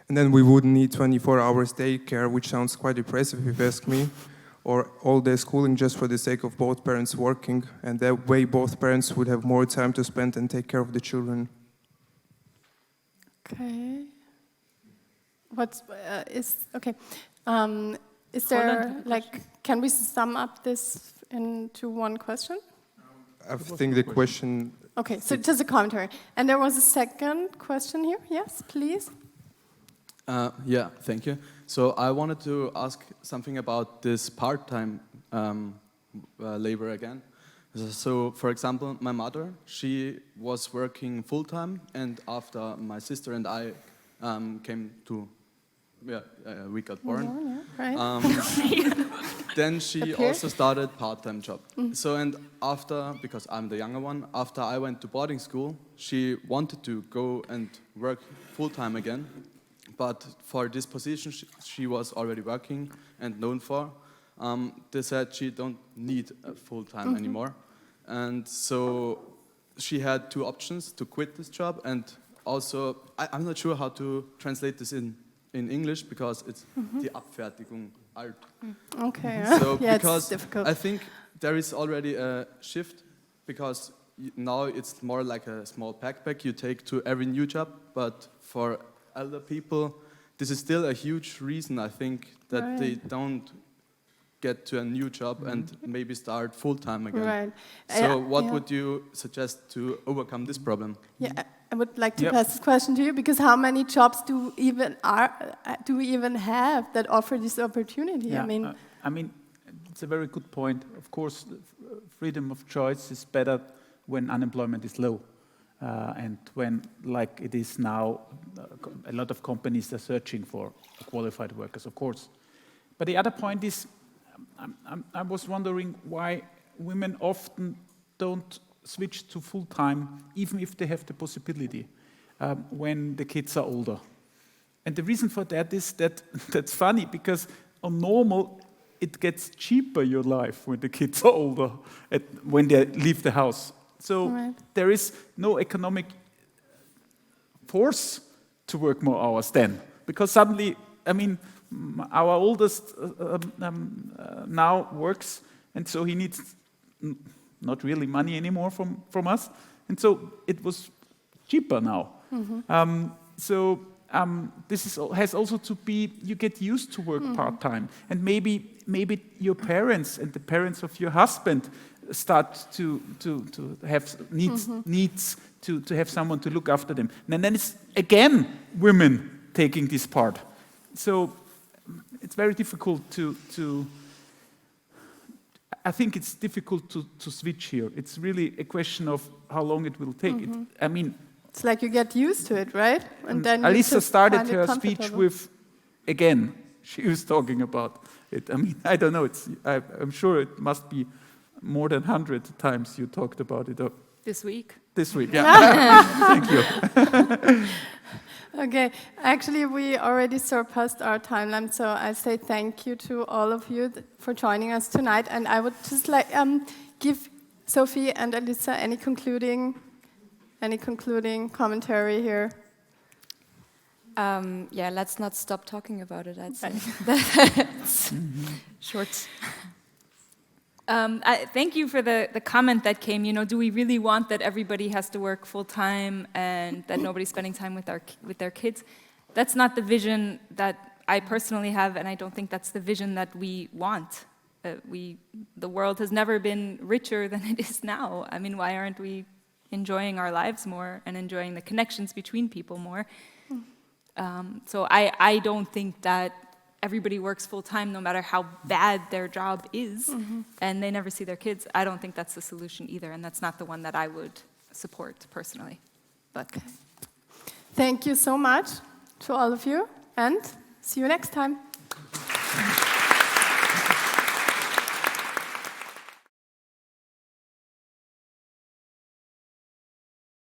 And then we wouldn't need 24 hours daycare, which sounds quite impressive if you ask me, or all-day schooling just for the sake of both parents working, and that way both parents would have more time to spend and take care of the children. Okay. Is there, can we sum up this into one question? I think the question... Okay, so just a commentary. And there was a second question here. Yes, please. Yeah, thank you. So I wanted to ask something about this part-time labor again. So, for example, my mother, she was working full-time, and after my sister and I came to we got born. Right. Then she Appear. also started part-time job. So and after, because I'm the younger one, after I went to boarding school, she wanted to go and work full-time again. But for this position she was already working and known for, they said she don't need full-time anymore. And so she had two options: to quit this job, and also, I'm not sure how to translate this in English, because it's die Abfertigung alt. Okay. So Yeah, because it's difficult. I think there is already a shift, because now it's more like a small backpack you take to every new job, but for elder people, this is still a huge reason, I think, that they don't get to a new job and maybe start full-time again. Right. So what would you suggest to overcome this problem? Yeah, I would like to pass this question to you, because how many jobs do we even have that offer this opportunity? Yeah, I mean, it's a very good point. Of course, freedom of choice is better when unemployment is low. And when, like it is now, a lot of companies are searching for qualified workers, of course. But the other point is, I was wondering why women often don't switch to full-time, even if they have the possibility, when the kids are older. And the reason for that is that's funny, because on normal, it gets cheaper, your life, when the kids are older, when they leave the house. So there is no economic force to work more hours then, because suddenly, I mean, our oldest now works, and so he needs not really money anymore from us, and so it was cheaper now. This has also to be, you get used to work part-time, and maybe your parents and the parents of your husband start to have needs to have someone to look after them. And then it's again women taking this part. So it's very difficult I think it's difficult to switch here. It's really a question of how long it will take. I mean, it's like you get used to it, right? And then Alyssa started her speech with, again, she was talking about it. I mean, I don't know. I'm sure it must be more than 100 times you talked about it. This week. This week, yeah. Thank you. Okay, actually we already surpassed our timeline, so I say thank you to all of you for joining us tonight, and I would just like give Sophie and Alyssa any concluding commentary here. Yeah, let's not stop talking about it, I'd say. Short. Thank you for the comment that came. You know, do we really want that everybody has to work full time and that nobody's spending time with their kids? That's not the vision that I personally have, and I don't think that's the vision that we want. The world has never been richer than it is now. I mean, why aren't we enjoying our lives more and enjoying the connections between people more? So I don't think that everybody works full-time no matter how bad their job is, and they never see their kids. I don't think that's the solution either, and that's not the one that I would support personally. But Thank you so much to all of you, and see you next time.